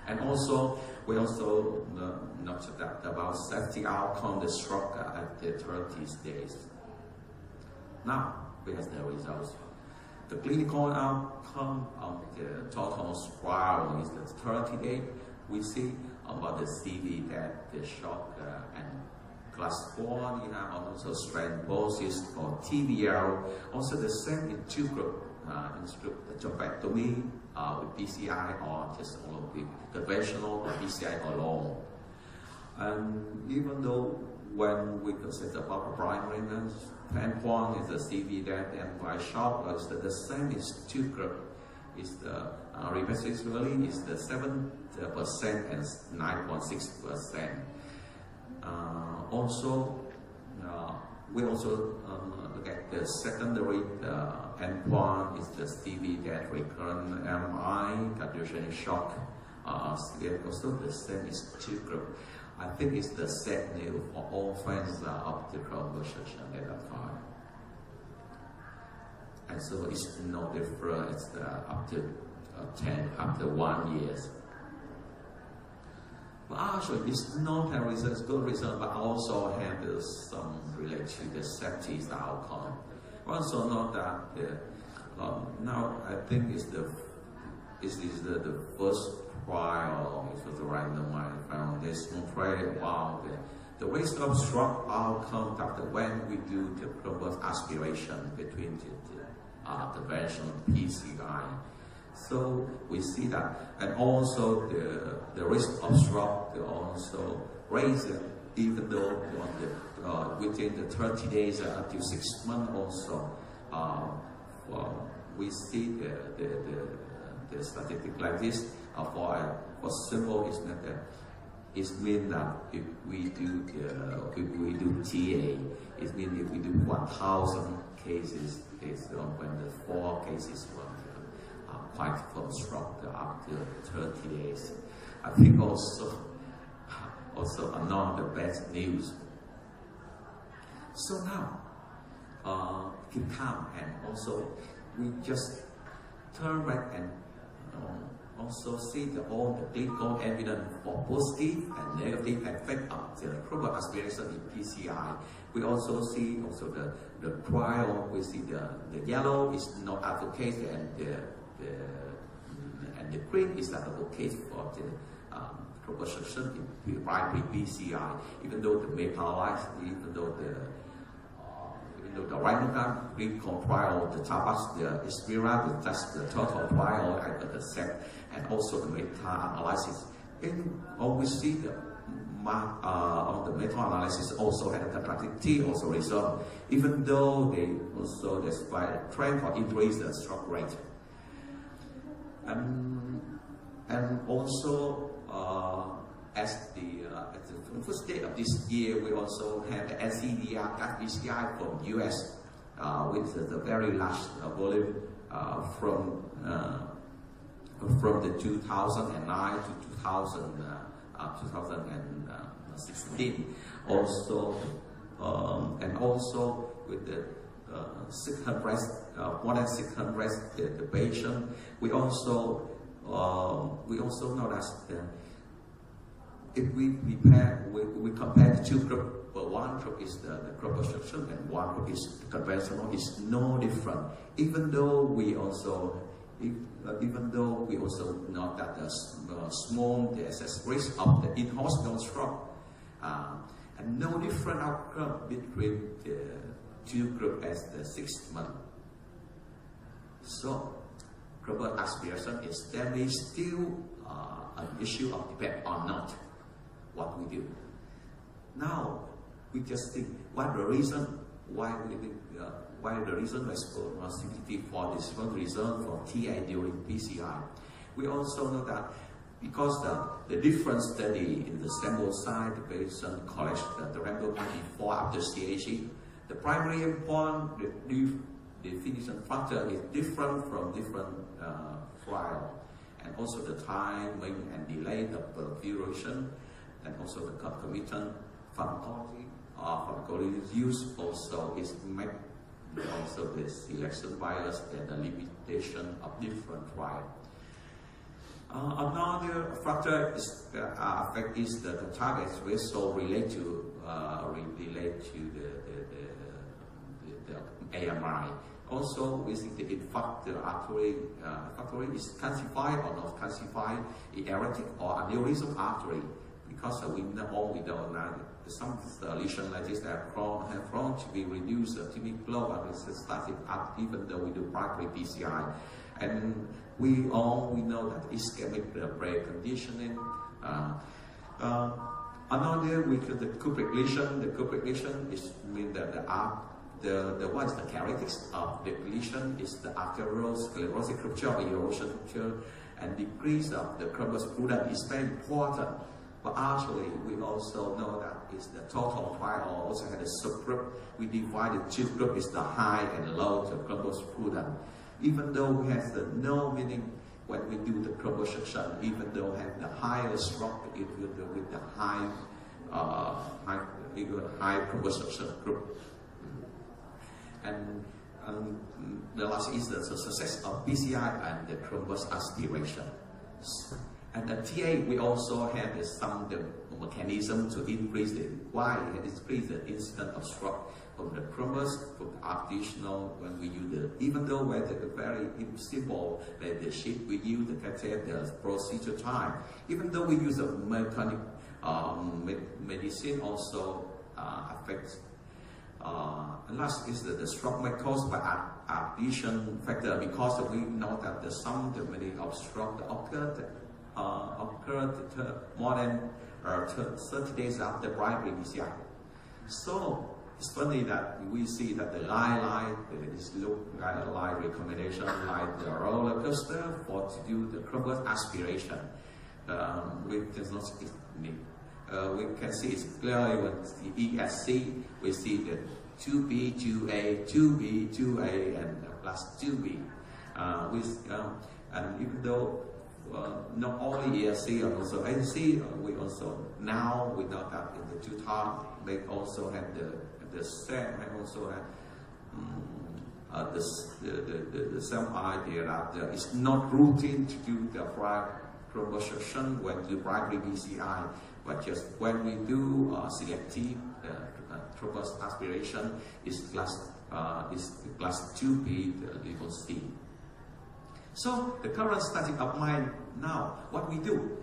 And also, we also noted that about safety outcome, the stroke at the 30 days. Now, we have the results. The clinical outcome of the total trial is the 30 days. We see about the CV that the shock and class 4, also thrombosis or TBL, also the same in two groups, the thrombectomy with PCI or just all the conventional or PCI alone. And even though when we consider about the primary endpoint is the CV that and by shock is the same is two groups. Is the reversibility is the 7% and 9.6%. We also look at the secondary endpoint is the CV that recurrent MI, cardiogenic shock. Also the same is two groups. I think it's the set new for all friends of the conversation at that time. And so it's no different. It's after 1 year. But actually, it's not a result, good result, but also have some related to the safety outcome. Also note that now I think it's the first trial. It was a randomized foundational trial. Wow, the risk of stroke outcome after when we do the thrombus aspiration between the version PCI. So we see that, and also the risk of stroke also raised, even though within the 30 days up to 6 months also. We see the statistic like this for simple is not that. It means that if we do TA, it means if we do 1,000 cases, it's when the 4 cases were quite from stroke after 30 days. I think also another bad news. So now, keep calm, and also we just turn back and also see all the clinical evidence for positive and negative effect of the proper aspiration in PCI. We also see the trial. We see the yellow is not advocated and the green is advocated for the proper succession in primary PCI. Even though the meta-analysis, even though the rhinogram clinical trial, the TAPAS, the Espira, that's the total trial and the set, and also the meta-analysis. And always see the on the meta-analysis also had a contractility also result, even though they also despite a trend for increase the stroke rate. And also at the first day of this year, we also have the NCDR BCI from US with the very large volume from the 2009 to 2016. Also, and also with the 600, more than 600 the patient. We also know that if we compare the two groups, but one group is the group obstruction and one group is conventional, is no different. Even though we also know that the small excess risk of the in-hospital stroke, and no different outcome between the two groups as the 6 month. So, proper aspiration is definitely still an issue of debate or not. What we do now, we just think what the reason why the reason responsibility for this one reason for TA during PCI. We also know that because the different study in the sample size, the patient collect the random before after CAG, the primary endpoint, the definition factor is different from different trial, and also the timing and delay the duration, and also the concomitant pharmacology use also is make also the selection bias and the limitation of different trials. Another factor is effect is the target ratio related to the AMI. Also, we think that in fact the artery is calcified or not calcified, erratic or aneurysm artery, because we know that some lesions like this have prone to be reduced ischemic flow and static up, even though we do primary PCI. And we know that ischemic brain conditioning. Another we call the cupric lesion. The cupric lesion is mean that what is the characteristics of the lesion is the arteriosclerotic rupture, erosion rupture, and decrease of the corpus prudent is very important. But actually, we also know that is the total trial also had a subgroup. We divided two groups, is the high and low to corpus prudent. Even though we have the no meaning when we do the corpus section, even though we have the higher stroke with the high corpus section group. And the last is the success of PCI and the corpus aspiration. And at TA, we also have some mechanism to increase the incidence of stroke from the corpus, from the additional when we use the, even though we're very simple, like the sheet we use the catheter, the procedure time, even though we use a mechanic medicine also affects. And last is the stroke may caused by addition factor, because we know that the many of stroke occurred more than 30 days after primary PCI. So it's funny that we see that the line recommendation like the roller coaster for to do the corpus aspiration. We can see it's clearly with the ESC. We see the 2B, 2A, 2B, 2A, and plus 2B. And even though not only ESC and also ANC, we also now we know that in the two talk they also had the SEM and also had the same idea that it's not routine to do the thrombosuction when we do primary BCI, but just when we do selective thrombus aspiration, is class 2B, the leukocyte. So the current static of mind now, what we do?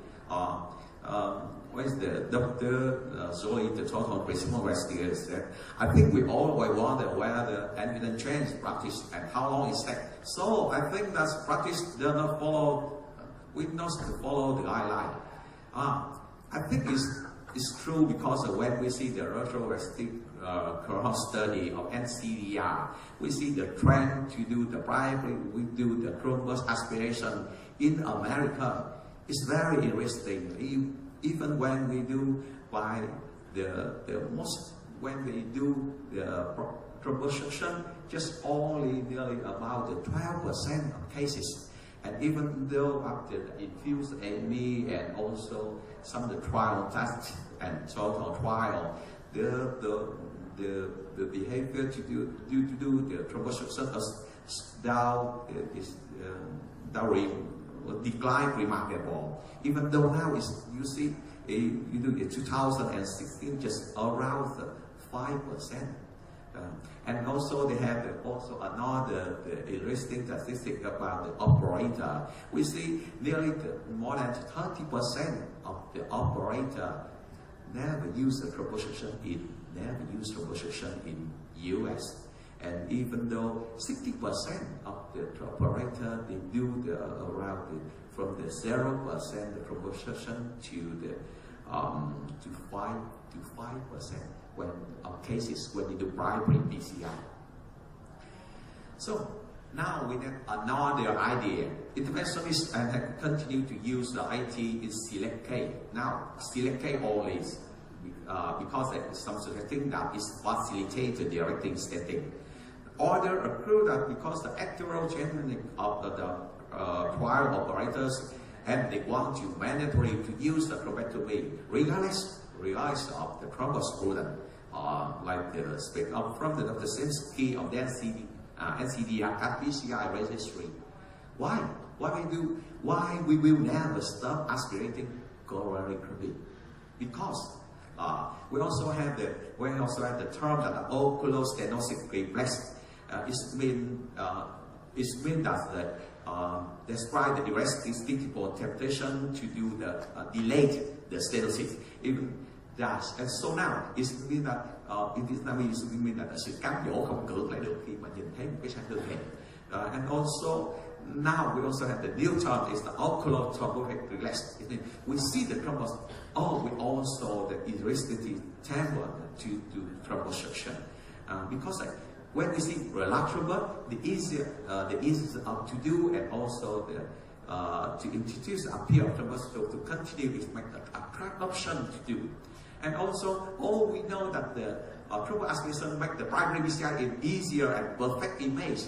When the Dr. Zoe, the total principal investigator, said, I think we all wonder where the evidence change practice and how long is that. So I think that practice does not follow, we not follow the guideline. I think it's true because when we see the retrospective cohort study of NCDR, we see the trend to do the primary, we do the thrombus aspiration in America. It's very interesting. Even when we do by when we do the thrombosation, just only nearly about the 12% of cases. And even though after the infused AME and also some of the trial tests and total trial, the behavior to do the thrombosation is decline remarkable. Even though now you see you do in 2016 just around 5%. And also they have also another interesting statistic about the operator. We see nearly more than 30% of the operator never use the thrombosation in US. And even though 60% of the operator, they do from the 0% the thrombosation to the to 5% when cases when they do primary BCI. So now we have another idea. Interventionists have continued to use the IT in select K. Now select K always because there is some suggesting that is facilitated directing setting. Order occurred that because the heterogeneity of the trial operators and they want to mandatory to use the thrombectomy regardless of the thrombus burden, like the speak up from the Dr. Simsky of the NCDR at BCI registry. Why? Why we will never stop aspirating coronary cryptic? Because we also have the term that the oculostenotic reflex. It means that despite the irresistible temptation to do the delayed the stenosis, even that, and so now it means that in Vietnamese it means that sự cám dỗ không cưỡng lại được khi mà nhìn thấy một cái sang đường hẹp. And also now we also have the new term is the ocular thrombotic relax. We see the thrombus. We also the irresistible temper to do thrombosation because when we see relaxed thrombus, the easier to do, and also to introduce a peer thrombus to continue with make a track option to do. And also, we know that the thrombus aspiration make the primary BCI in easier and perfect image.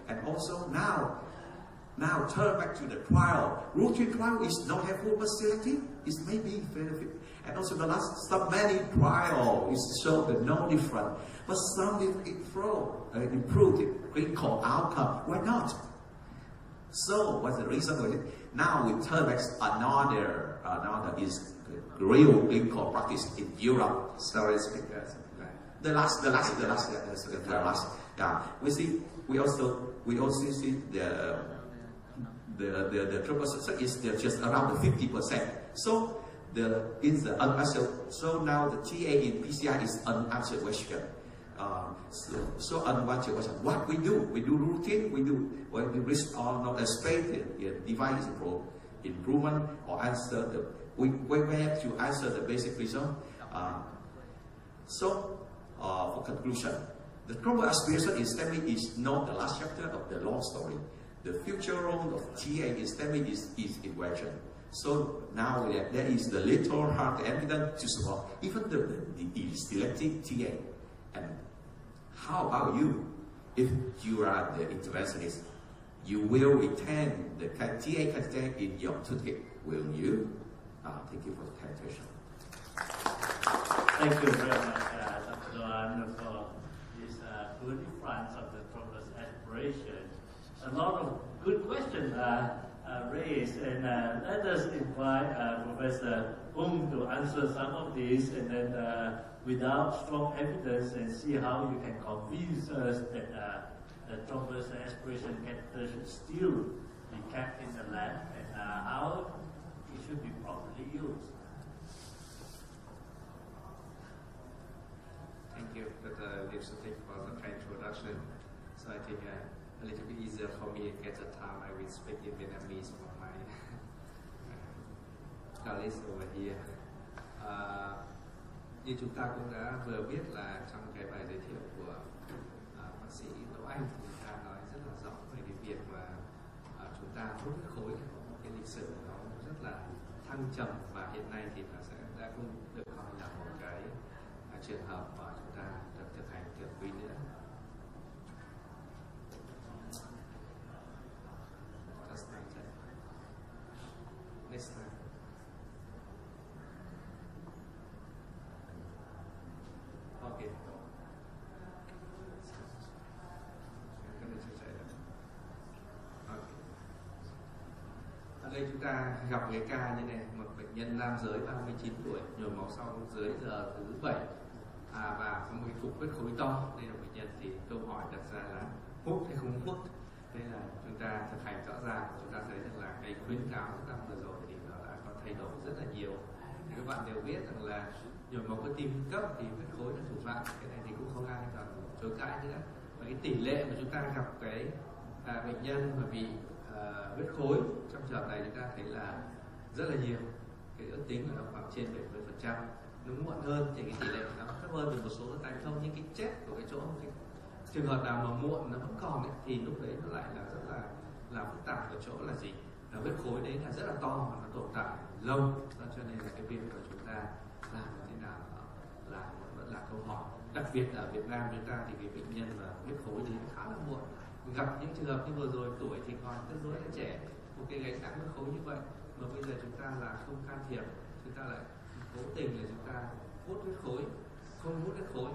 And also now turn back to the trial. Routine trial is not helpful but selective. It may be benefit. And also the last, so many trials is show that no different, but some improve the clinical outcome. Why not? So what's the reason for it? Now we turn back another is real clinical practice in Europe. Sorry, speakers. The last. Yeah, we also see the thrombus is just around the 50%. So so now the TA in PCI is unanswered question. So unanswered question. What we do? We do routine. When we risk or not expect the device improvement or answer the. We have to answer the basic result. For conclusion, the thrombus aspiration in STEMI is not the last chapter of the long story. The future role of TA in STEMI is inversion. So now there is the little hard evidence to support even the selective TA. And how about you? If you are the interventionist, you will retain the TA candidate in your toolkit, will you? Thank you for the presentation. Thank you very much, Dr. Doan, for this good a lot of good questions raised, and let us invite Professor to answer some of these, and then without strong evidence, and see how you can convince us that the thrombus aspiration catheter should still be kept in the lab, and how it should be properly used. Thank you, Dr. Lipstick, for the kind introduction. So I think a little bit easier for me to get the time. I will speak in Vietnamese for my colleagues over here. Như chúng ta cũng đã vừa biết là trong cái bài giới thiệu của bác sĩ Đỗ Anh, thì chúng ta nói rất là rõ về cái việc mà chúng ta hút huyết khối có một cái lịch sử nó rất là thăng trầm, và hiện nay thì nó sẽ đã không được coi là một cái trường hợp mà chúng ta được thực hành thường quy nữa. Next time. Okay. Ở đây chúng ta gặp cái ca như này, một bệnh nhân nam giới 39 tuổi, nhồi máu sau dưới giờ thứ 7 và có một cái cục huyết khối to. Đây là bệnh nhân thì câu hỏi đặt ra là hút hay không hút. Đây là chúng ta thực hành rõ ràng, chúng ta thấy rằng là cái khuyến cáo chúng ta vừa rồi thì nó đã có thay đổi rất là nhiều. Các bạn đều biết rằng là nhồi máu cơ tim cấp thì huyết khối là thủ phạm, cái này thì cũng không ai còn chối cãi nữa. Và cái tỷ lệ mà chúng ta gặp cái bệnh nhân mà bị huyết khối trong trường hợp này chúng ta thấy là rất là nhiều. Cái ước tính là khoảng trên 70%. Nó muộn hơn thì cái tỷ lệ nó thấp hơn, vì một số nó tái thông, nhưng cái chết của cái chỗ cái trường hợp nào mà muộn nó vẫn còn ấy, thì lúc đấy nó lại là rất là phức tạp ở chỗ là gì? Là huyết khối đấy là rất là to và nó tồn tại lâu, cho nên là cái việc của chúng ta làm thế nào là vẫn là câu hỏi. Đặc biệt ở Việt Nam chúng ta thì cái bệnh nhân và huyết khối đến khá là muộn. Gặp những trường hợp như vừa rồi tuổi thì còn tương đối là trẻ, một cái gánh nặng huyết khối như vậy mà bây giờ chúng ta là không can thiệp, chúng ta lại cố tình là chúng ta hút huyết khối, không hút huyết khối,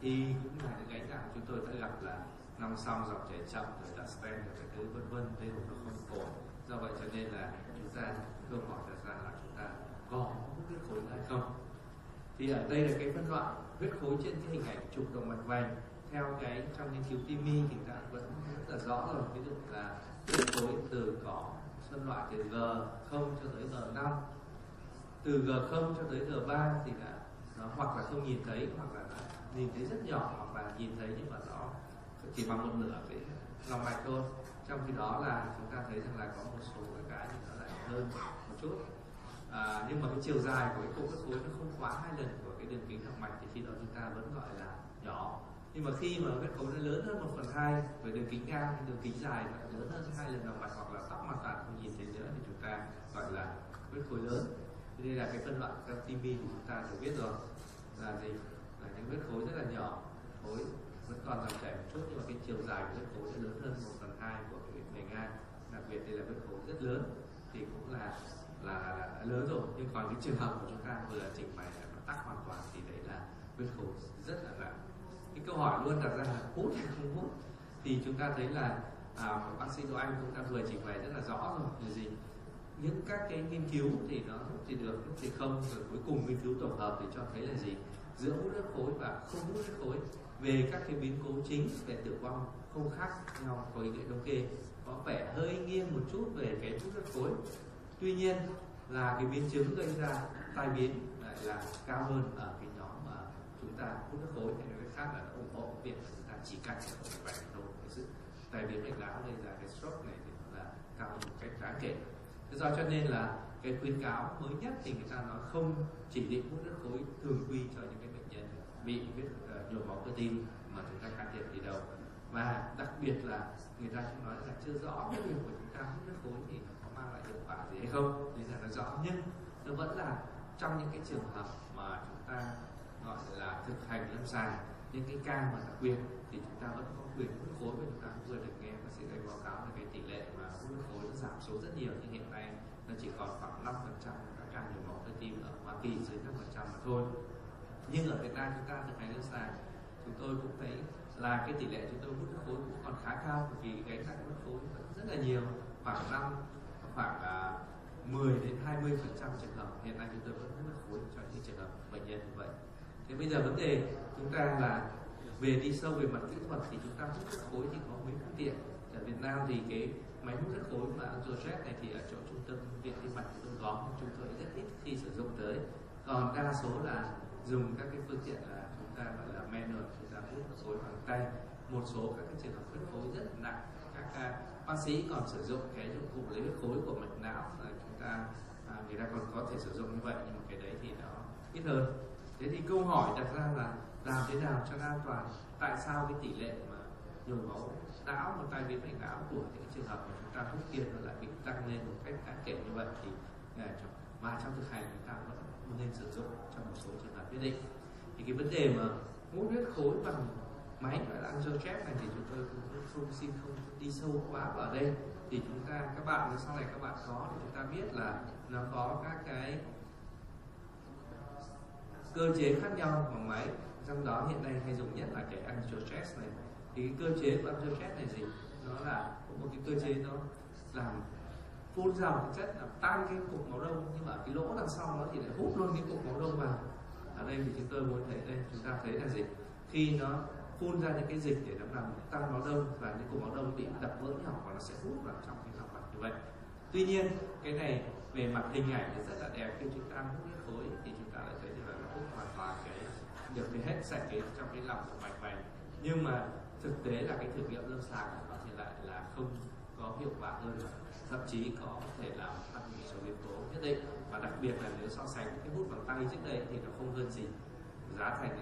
thì cũng là những gánh nặng chúng tôi đã gặp là năm xong dòng chảy chậm, rồi đặt stent, rồi cái thứ vân vân, đây là nó không ổn. Do vậy cho nên là chúng ta câu hỏi đặt ra là chúng ta có hút huyết khối hay không. Thì ở đây là cái phân loại huyết khối trên cái hình ảnh chụp động mạch vành theo cái trong nghiên cứu TIMI thì ta vẫn rất là rõ rồi. Ví dụ là huyết khối từ có phân loại từ G0 cho tới G5, từ G0 cho tới G3 thì là nó hoặc là không nhìn thấy, hoặc là nhìn thấy rất nhỏ, hoặc là nhìn thấy nhưng mà nó chỉ bằng một nửa cái lòng mạch thôi. Trong khi đó là chúng ta thấy rằng là có một số cái thì nó lại hơn một chút. Nhưng mà cái chiều dài của cái cục huyết khối nó không quá 2 lần của cái đường kính động mạch, thì khi đó chúng ta vẫn gọi là nhỏ. Nhưng mà khi mà huyết khối nó lớn hơn 1/2 với đường kính ngang, đường kính dài nó lớn hơn 2 lần động mạch, hoặc là tóc hoàn toàn không nhìn thấy nữa, thì chúng ta gọi là huyết khối lớn. Thì đây là cái phân loại theo TIMI thì chúng ta đều biết rồi là gì, là những huyết khối rất là nhỏ, khối vẫn còn dòng chảy một chút, nhưng mà cái chiều dài của huyết khối sẽ lớn hơn 1/2 của cái bề ngang. Đặc biệt đây là huyết khối rất lớn thì cũng là lớn rồi. Nhưng còn cái trường hợp của chúng ta vừa trình bày là nó tắc hoàn toàn thì đấy là huyết khối rất là nặng. Cái câu hỏi luôn đặt ra là hút hay không hút, thì chúng ta thấy là bác sĩ Đỗ Anh cũng đã vừa trình bày rất là rõ rồi là gì, những các cái nghiên cứu thì nó hút thì được, hút thì không, rồi cuối cùng nghiên cứu tổng hợp thì cho thấy là gì, giữa hút huyết khối và không hút huyết khối về các cái biến cố chính về tử vong không khác nhau có ý nghĩa thống kê, có vẻ hơi nghiêng một chút về cái hút huyết khối. Tuy nhiên là cái biến chứng gây ra tai biến lại là cao hơn ở cái nhóm mà chúng ta hút huyết khối, hay nói cách khác là nó ủng hộ việc chúng ta chỉ cắt một vài thôi. Cái sự tai biến mạch não gây ra cái stroke này thì nó là cao hơn một cách đáng kể. Do cho nên là cái khuyến cáo mới nhất thì người ta nói không chỉ định hút huyết khối thường quy cho những cái bệnh nhân bị nhồi máu cơ tim mà chúng ta can thiệp từ đầu. Và đặc biệt là người ta cũng nói là chưa rõ cái việc của chúng ta hút huyết khối thì nó có mang lại hiệu quả gì hay không, nên là nó rõ, nhưng nó vẫn là trong những cái trường hợp mà chúng ta gọi là thực hành lâm sàng, những cái ca mà đặc biệt thì chúng ta vẫn có quyền hút khối. Và chúng ta cũng vừa được nghe bác sĩ Anh báo cáo là cái tỷ lệ mà hút huyết khối nó giảm số rất nhiều, nhưng hiện nay nó chỉ còn khoảng 5% các ca nhồi máu cơ tim ở Hoa Kỳ, dưới 5% mà thôi. Nhưng ở Việt Nam chúng ta thực hành lâm sàng, chúng tôi cũng thấy là cái tỷ lệ chúng tôi hút nước khối cũng còn khá cao, bởi vì gánh nặng nước khối vẫn rất là nhiều, khoảng 10 đến 20% trường hợp hiện nay chúng tôi vẫn hút nước khối cho những trường hợp bệnh nhân như vậy. Thế bây giờ vấn đề chúng ta là về đi sâu về mặt kỹ thuật thì chúng ta hút nước khối thì có mấy phương tiện. Ở Việt Nam thì cái máy hút nước khối mà Angiojet này thì ở chỗ trung tâm viện tim mạch chúng tôi có, chúng tôi rất ít khi sử dụng tới. Còn đa số là dùng các cái phương tiện là chúng ta gọi là manual, chúng ta hút nước khối bằng tay. Một số các cái trường hợp huyết khối rất là nặng, các bác sĩ còn sử dụng cái dụng cụ lấy huyết khối của mạch não là chúng ta người ta còn có thể sử dụng như vậy, nhưng mà cái đấy thì nó ít hơn. Thế thì câu hỏi đặt ra là làm thế nào cho nó an toàn? Tại sao cái tỷ lệ mà nhồi máu não, một tai biến mạch não của những trường hợp mà chúng ta hút tiền nó lại bị tăng lên một cách đáng kể như vậy? Thì và trong thực hành chúng ta vẫn nên sử dụng trong một số trường hợp nhất định. Thì cái vấn đề mà hút huyết khối bằng máy gọi là Angiojet này thì chúng tôi cũng xin không đi sâu quá vào đây. Thì chúng ta các bạn sau này các bạn có thì chúng ta biết là nó có các cái cơ chế khác nhau bằng máy, trong đó hiện nay hay dùng nhất là cái Angiojet này. Thì cái cơ chế của Angiojet này gì? Nó là một cái cơ chế nó làm phun ra một cái chất là tan cái cục máu đông, nhưng mà cái lỗ đằng sau nó thì lại hút luôn cái cục máu đông vào. Ở đây thì chúng tôi muốn thấy đây, chúng ta thấy là gì? Khi nó phun ra những cái dịch để nó làm tăng máu đông và những cục máu đông bị đập vỡ nhỏ và nó sẽ hút vào trong cái lòng mạch như vậy. Tuy nhiên cái này về mặt hình ảnh thì rất là đẹp, khi chúng ta hút huyết khối thì chúng ta lại thấy là nó hút hoàn toàn được cái hết sạch cái trong cái lòng của mạch vành. Nhưng mà thực tế là cái thử nghiệm lâm sàng của nó thì lại là không có hiệu quả hơn, thậm chí có thể làm tăng một số yếu tố nhất định, và đặc biệt là nếu so sánh cái hút bằng tay trước đây thì nó không hơn gì, giá thành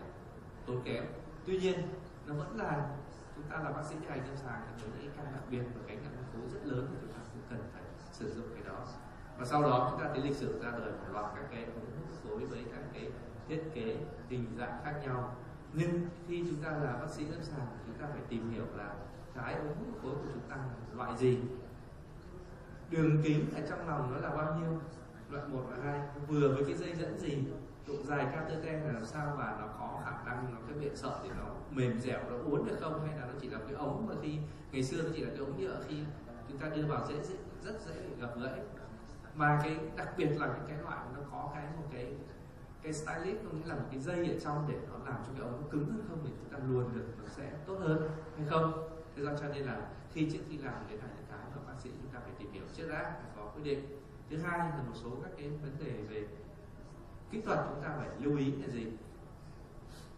tốn kém. Tuy nhiên nó vẫn là chúng ta là bác sĩ hành lâm sàng thì với những ca đặc biệt và gánh nặng khối rất lớn thì chúng ta cũng cần phải sử dụng cái đó. Và sau đó chúng ta thấy lịch sử ra đời một loạt các cái ống hút khối với các cái thiết kế hình dạng khác nhau. Nhưng khi chúng ta là bác sĩ lâm sàng chúng ta phải tìm hiểu là cái ống hút khối của chúng ta là loại gì, đường kính ở trong lòng nó là bao nhiêu, loại 1 và 2, vừa với cái dây dẫn gì, độ dài catheter là làm sao và nó có khả năng nó cái miệng sợi thì nó mềm dẻo, nó uốn được không, hay là nó chỉ là cái ống mà khi ngày xưa nó chỉ là cái ống nhựa khi chúng ta đưa vào rất dễ gập gãy. Và cái đặc biệt là những cái loại nó có một cái stylist, có nghĩa là một cái dây ở trong để nó làm cho cái ống cứng hơn không, để chúng ta luồn được nó sẽ tốt hơn hay không. Thế do cho nên là trước khi làm cái này những cái mà bác sĩ chúng ta phải tìm hiểu trước đã, phải có quyết định. Thứ hai là một số các cái vấn đề về kỹ thuật chúng ta phải lưu ý là gì,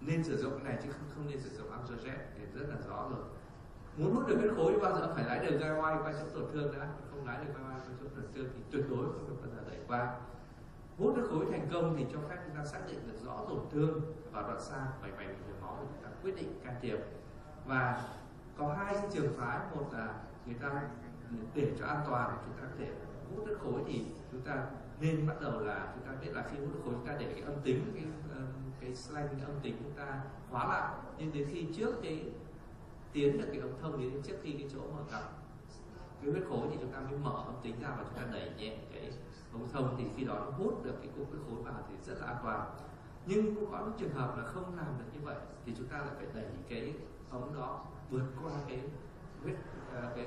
nên sử dụng cái này chứ không nên sử dụng Angiojet thì rất là rõ rồi. Muốn hút được huyết khối bao giờ phải lái đường gai quay qua chỗ tổn thương đã, không lái đường gai quay qua chỗ tổn thương thì tuyệt đối không được bao giờ đẩy qua. Hút huyết khối thành công thì cho phép chúng ta xác định được rõ tổn thương và đoạn xa mạch vành nhồi máu để chúng ta quyết định can thiệp. Và có hai cái trường phái, một là người ta để cho an toàn chúng ta có thể hút huyết khối thì chúng ta nên bắt đầu là chúng ta biết là khi hút huyết khối chúng ta để cái âm tính, cái slang âm tính chúng ta khóa lại, nhưng đến khi trước cái tiến được cái ống thông đến trước khi cái chỗ mà gặp cái huyết khối thì chúng ta mới mở âm tính ra và chúng ta đẩy nhẹ cái ống thông, thì khi đó nó hút được cái cục huyết khối vào thì rất là an toàn. Nhưng cũng có những trường hợp là không làm được như vậy thì chúng ta lại phải đẩy cái ống đó vượt qua cái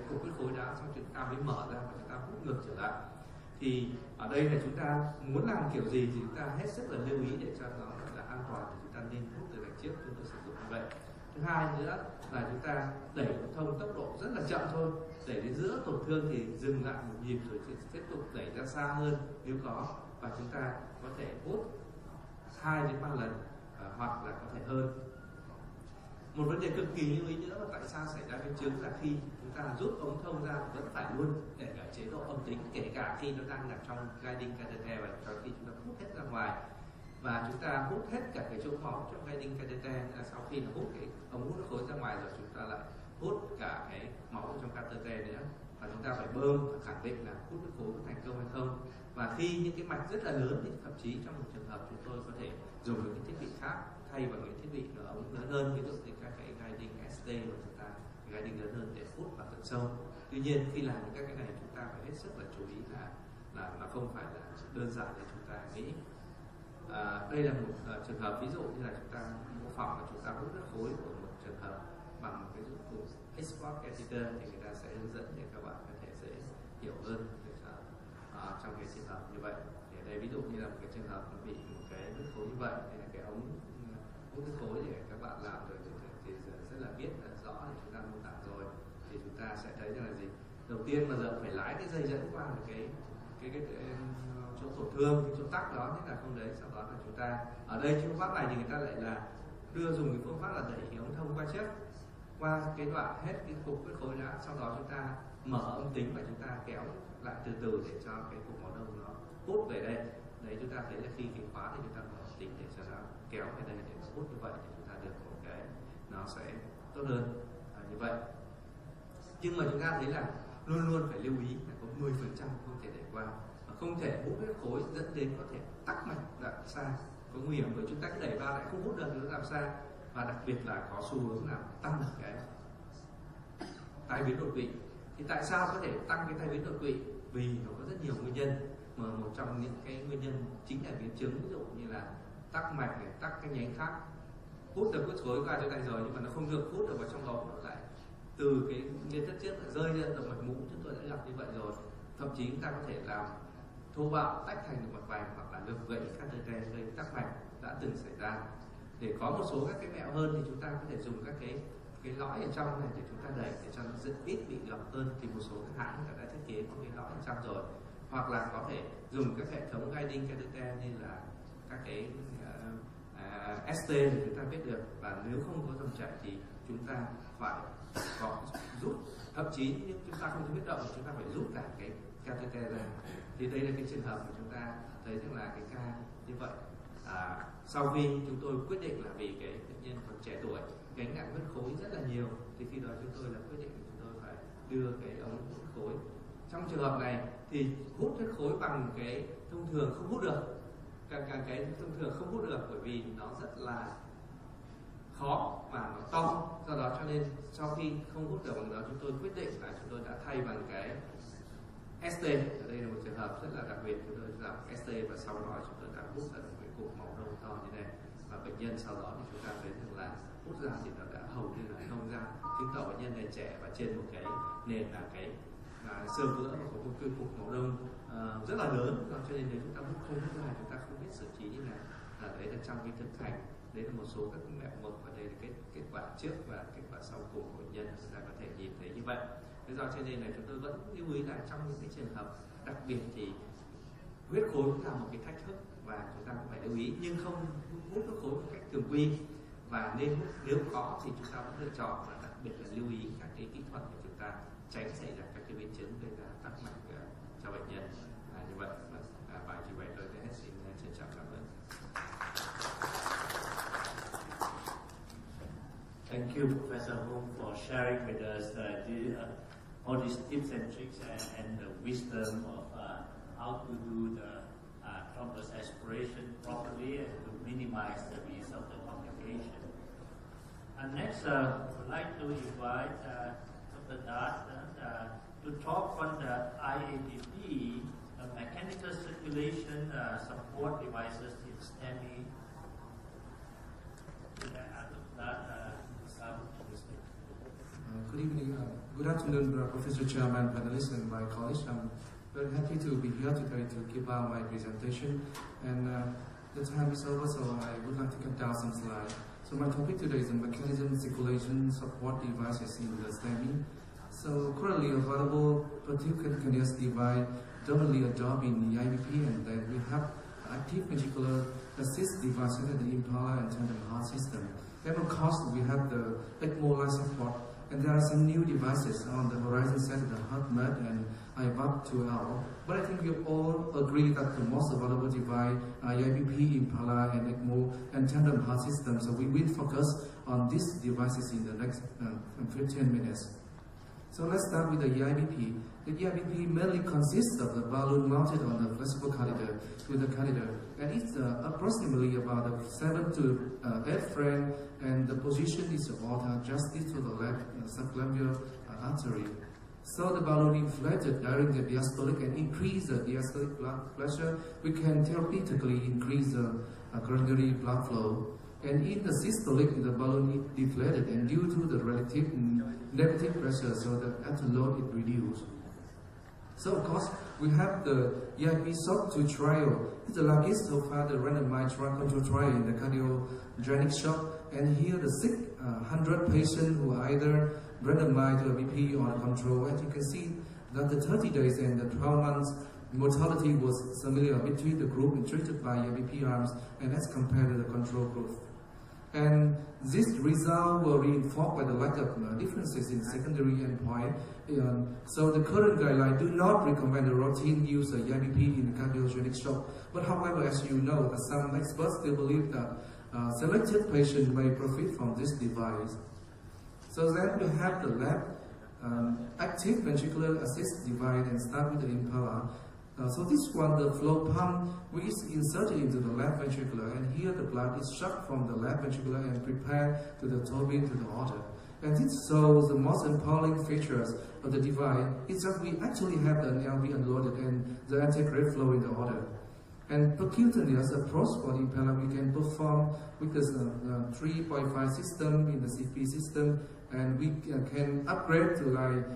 cục huyết khối đó, xong chúng ta mới mở ra và chúng ta hút ngược trở lại. Thì ở đây là chúng ta muốn làm kiểu gì thì chúng ta hết sức là lưu ý để cho nó là an toàn thì chúng ta nên hút từ đằng trước, chúng tôi sử dụng như vậy. Thứ hai nữa là chúng ta đẩy ống thông tốc độ rất là chậm thôi, đẩy đến giữa tổn thương thì dừng lại một nhịp rồi tiếp tục đẩy ra xa hơn nếu có, và chúng ta có thể hút 2 đến 3 lần hoặc là có thể hơn. Một vấn đề cực kỳ lưu ý nữa là tại sao xảy ra biến chứng là khi chúng ta rút ống thông ra vẫn phải luôn để ở chế độ âm tính, kể cả khi nó đang nằm trong guiding catheter và cho khi chúng ta hút hết ra ngoài và chúng ta hút hết cả cái chỗ máu trong guiding catheter, là sau khi nó hút cái ống hút khối ra ngoài rồi chúng ta lại hút cả cái máu trong catheter nữa, và chúng ta phải bơm và khẳng định là hút huyết khối có thành công hay không. Và khi những cái mạch rất là lớn thì thậm chí trong một trường hợp chúng tôi có thể dùng những cái thiết bị khác thay vào những thiết bị nó ống lớn hơn, ví dụ như các cái guiding ST của chúng ta, guiding lớn hơn để hút vào tận sâu. Tuy nhiên khi làm những cái này chúng ta phải hết sức là chú ý là nó không phải là đơn giản như chúng ta nghĩ. Đây là một trường hợp ví dụ như là chúng ta mô phỏng là chúng ta hút huyết khối của một trường hợp bằng một cái dụng cụ export catheter thì người ta sẽ hướng dẫn để các bạn có thể dễ hiểu hơn trong cái trường hợp như vậy. Thì ở đây ví dụ như là một cái trường hợp nó bị một cái huyết khối như vậy, hay là cái ống hút huyết khối để các bạn làm rồi thì rất là biết là rõ thì chúng ta mô tả rồi, thì chúng ta sẽ thấy rằng là gì, đầu tiên mà giờ phải lái cái dây dẫn qua cái chỗ tổn thương, cái chỗ tắc đó, nhất là không đấy. Sau đó là chúng ta ở đây phương pháp này thì người ta lại là dùng cái phương pháp là đẩy cái ống thông qua trước, qua cái đoạn hết cái cục huyết khối đã, sau đó chúng ta mở ống tính và chúng ta kéo lại từ từ để cho cái cục máu đông nó hút về đây. Đấy, chúng ta thấy là khi cái khóa thì chúng ta mở ống tính để cho nó kéo về đây để nó hút như vậy, thì chúng ta được một cái nó sẽ tốt hơn như vậy. Nhưng mà chúng ta thấy là luôn luôn phải lưu ý là có 10% không thể đẩy qua, và không thể hút huyết khối dẫn đến có thể tắc mạch đoạn xa, có nguy hiểm bởi chúng ta cứ đẩy vào lại không hút được nữa làm sao. Và đặc biệt là có xu hướng là tăng cái tai biến đột quỵ. Thì tại sao có thể tăng cái tai biến đột quỵ? Vì nó có rất nhiều nguyên nhân, mà một trong những cái nguyên nhân chính là biến chứng, ví dụ như là tắc mạch này, tắc cái nhánh khác, hút được huyết khối qua chỗ này rồi nhưng mà nó không được hút được vào trong đó, nó lại từ cái nguyên chất trước rơi ra động mạch mũ. Chúng tôi đã gặp như vậy rồi. Thậm chí chúng ta có thể làm thô bạo tách thành động mạch vành, hoặc là lực gãy catheter gây tắc mạch đã từng xảy ra. Để có một số các cái mẹo hơn thì chúng ta có thể dùng các cái lõi ở trong này để chúng ta đẩy để cho nó rất ít bị gập hơn. Thì một số các hãng đã thiết kế có cái lõi ở trong rồi, hoặc là có thể dùng các hệ thống guiding catheter như là các cái ST để chúng ta biết được. Và nếu không có dòng chảy thì chúng ta phải có rút, thậm chí nếu chúng ta không biết động chúng ta phải rút cả cái catheter ra. Thì đây là cái trường hợp mà chúng ta thấy rằng là cái ca như vậy. Sau khi chúng tôi quyết định là vì cái bệnh nhân còn trẻ tuổi, gánh nặng huyết khối rất là nhiều, thì khi đó chúng tôi là quyết định chúng tôi phải đưa cái ống hút khối. Trong trường hợp này thì hút huyết khối bằng cái thông thường không hút được, cái thông thường không hút được bởi vì nó rất là khó và nó to. Do đó cho nên sau khi không hút được bằng đó, chúng tôi quyết định là chúng tôi đã thay bằng cái ST. Ở đây là một trường hợp rất là đặc biệt, chúng tôi làm ST và sau đó chúng tôi đã hút ra một cái cục máu đông to như này, và bệnh nhân sau đó thì chúng ta thấy rằng là hút ra thì nó đã hầu như là không ra, chứng tỏ bệnh nhân này trẻ và trên một cái nền là cái xơ vữa và có một cái cục máu đông rất là lớn. Cho nên nếu chúng ta không hút ra, chúng ta không biết xử trí như nào. Đấy là trong cái thực hành, đấy là một số các mẹo mực, và đây là cái kết quả trước và kết quả sau cùng của bệnh nhân, chúng ta có thể nhìn thấy như vậy. Lý do cho nên là chúng tôi vẫn lưu ý là trong những cái trường hợp đặc biệt thì huyết khối cũng là một cái thách thức và chúng ta cũng phải lưu ý, nhưng không hút huyết khối một cách thường quy, và nên hút nếu có thì chúng ta vẫn lựa chọn, và đặc biệt là lưu ý các cái kỹ thuật để chúng ta tránh xảy ra các cái biến chứng gây ra tắc mạch cho bệnh nhân. Như vậy và như vậy tôi sẽ xin trân trọng cảm ơn. Thank you, Professor Hung, for sharing with us all these tips and tricks and the wisdom of how to do the thrombus aspiration properly and to minimize the risk of the complication. And next, I'd like to invite Dr. Das to talk on the IABP, mechanical circulation support devices in STEMI. Good evening, good afternoon, Professor Chairman, panelists, and my colleagues. I'm very happy to be here today to give out my presentation. And the time is over, so I would like to cut down some slides. So my topic today is the mechanism circulation support devices in the STEMI. So currently available percutaneous device dominantly adopted in the IBP, and then we have active ventricular assist devices at the impala and tandem heart system. And of course, we have the ECMO life support, and there are some new devices on the horizon set, the HeartMed and IVAP 2L. But I think we all agree that the most available device are IBP, impala, and ECMO and tandem heart system. So we will focus on these devices in the next 15 minutes. So let's start with the EIBP. The EIBP mainly consists of the balloon mounted on the flexible catheter with the catheter, and it's approximately about 7 to 8 frame, and the position is adjusted to the left subclavian artery. So the balloon inflated during the diastolic and increase the diastolic blood pressure, we can therapeutically increase the coronary blood flow. And in the systolic, the balloon is deflated, and due to the relative negative pressure, so the after load is reduced. So of course, we have the EIP SOC 2 trial. It's the largest so far the randomized control trial in the cardiogenic shock. And here the 600 patients who are either randomized to EIP or control. As you can see, that the 30 days and the 12 months mortality was similar between the group treated by EIP arms and as compared to the control group. And this result were reinforced by the lack of differences in secondary endpoint. So the current guidelines do not recommend the routine use of EIP in cardiogenic shock. But however, as you know, some experts still believe that selected patients may profit from this device. So then we have the lab active ventricular assist device, and start with the Impala. So this one, the flow pump, which is inserted into the left ventricular, and here the blood is sucked from the left ventricular and prepared to the turbine to the aorta. And this shows the most empowering features of the device is that we actually have the LV unloaded and the anti-grade flow in the aorta. And percutaneous approach for the Impala we can perform with the 3.5 system in the CP system, and we can upgrade to like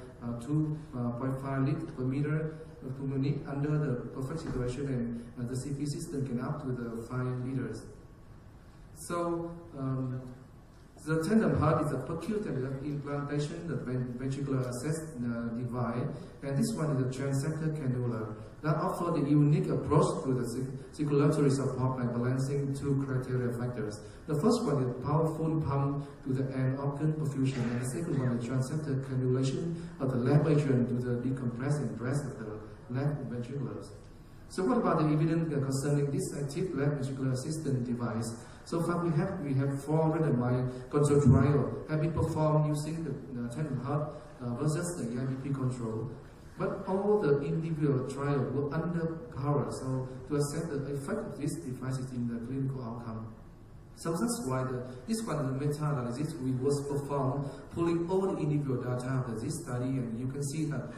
2.5 liters per meter per minute under the perfect situation, and the CP system can up to the 5 liters. So the tandem heart is a percutaneous implantation, the ventricular access device, and this one is a transector cannula that offers the unique approach to the circulatory support by balancing two criteria factors. The first one is powerful pump to the end organ perfusion, and the second one is transector cannulation of the left atrium to the decompressing breast of the left ventriculars. So what about the evidence concerning this active left ventricular assistance device? So far we have 4 randomized control trials have been performed using the tandem heart versus the EIP control. But all the individual trials were underpowered, so to assess the effect of these devices in the clinical outcome. So that's why this one, the meta-analysis, we was performed, pulling all the individual data of this study, and you can see that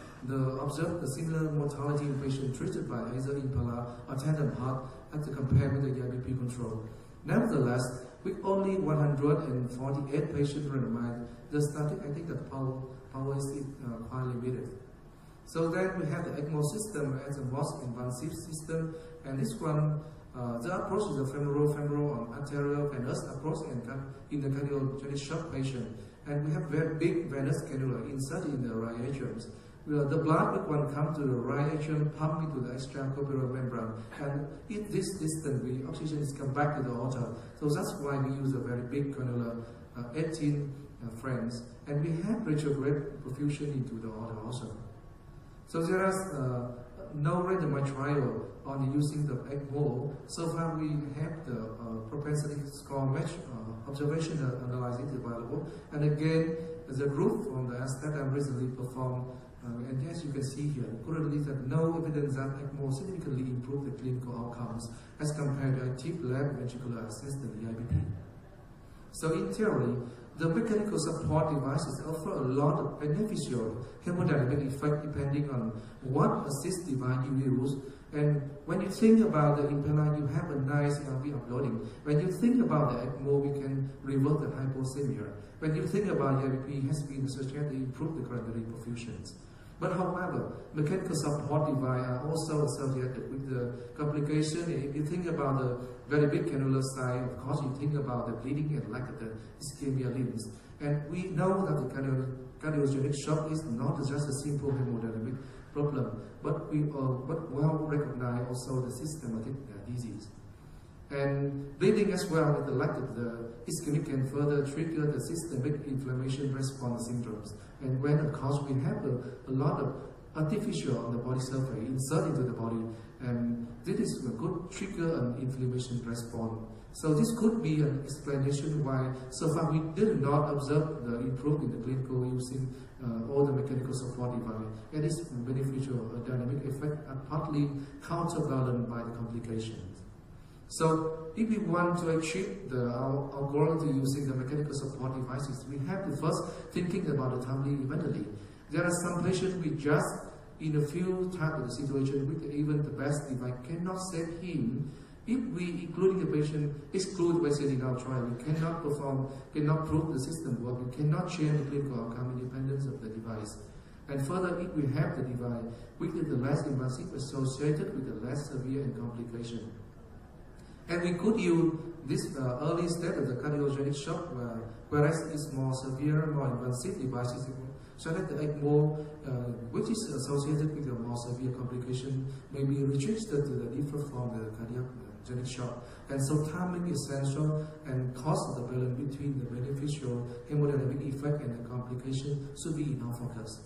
observed the similar mortality in patients treated by either Impala or tandem heart as compared with the EIP control. Nevertheless, with only 148 patients randomized, the study, I think the power is quite limited. So then we have the ECMO system as the most invasive system, and this one, the approach is a femoral arterial venous approach in the cardiogenic shock patient, and we have very big venous cannula inserted in the right atrium. The blood with one comes to the right atrium, pump into the extracorporeal membrane, and at this distance, the oxygen is come back to the aorta. So that's why we use a very big cannula, 18 frames, and we have retrograde perfusion into the aorta also. So there is no randomized trial on using the ECMO. So far, we have the propensity score match observation analysis available, and again, the group from the Amsterdam recently performed. And as you can see here, currently there is no evidence that ECMO significantly improved the clinical outcomes as compared to active left ventricular assisted EIP. So in theory, the mechanical support devices offer a lot of beneficial hemodynamic effect depending on what assist device you use. And when you think about the Impala, you have a nice LV uploading. When you think about the ECMO, we can revert the hypoxemia. When you think about EIP, it has been associated to improve the coronary perfusions. But however, mechanical support devices are also associated with the complication. If you think about the very big cannula size, of course you think about the bleeding and lack of the ischemia limbs. And we know that the cardiogenic shock is not just a simple hemodynamic problem, but well recognize also the systematic disease. And bleeding as well with the lack of the ischemic can further trigger the systemic inflammation response syndromes. And when, of course, we have a lot of artificial on the body surface inserted into the body, and this is a good trigger an inflammation response. So this could be an explanation why so far we did not observe the improvement in the clinical using all the mechanical support device. And this beneficial dynamic effect are partly counterbalanced by the complications. So if we want to achieve our goal to using the mechanical support devices, we have to first thinking about the timely eventually. There are some patients we just in a few type of the situation with even the best device cannot save him If we, including the patient, exclude patient in our trial, we cannot prove the system work, we cannot change the clinical outcome independence of the device. And further, if we have the device, with the less invasive associated with the less severe and complication. And we could use this early stage of the cardiogenic shock, whereas it's more severe, more invasive devices, so that the ECMO, which is associated with a more severe complication, may be restricted to the different form of the cardiogenic shock. And so timing is essential, and cost of the balance between the beneficial hemodynamic effect and the complication should be in our focus.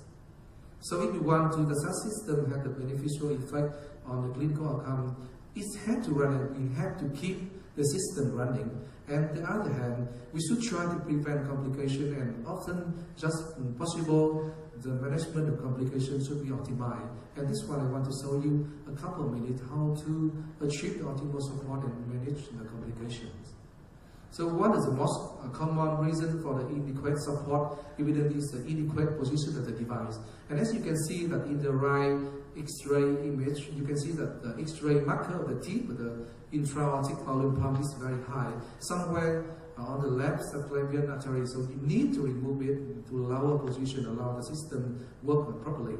So if we want to, the system have the beneficial effect on the clinical outcome, it has to run, and we have to keep the system running. And on the other hand, we should try to prevent complication, and often just possible, the management of complications should be optimized. And this one I want to show you a couple of minutes how to achieve the optimal support and manage the complications. So what is the most common reason for the inadequate support? Evidently is the inadequate position of the device. And as you can see that in the right X-ray image, you can see that the X-ray marker of the tip of the intra-aortic volume pump is very high. Somewhere on the left subclavian artery, so you need to remove it to a lower position, allow the system work properly.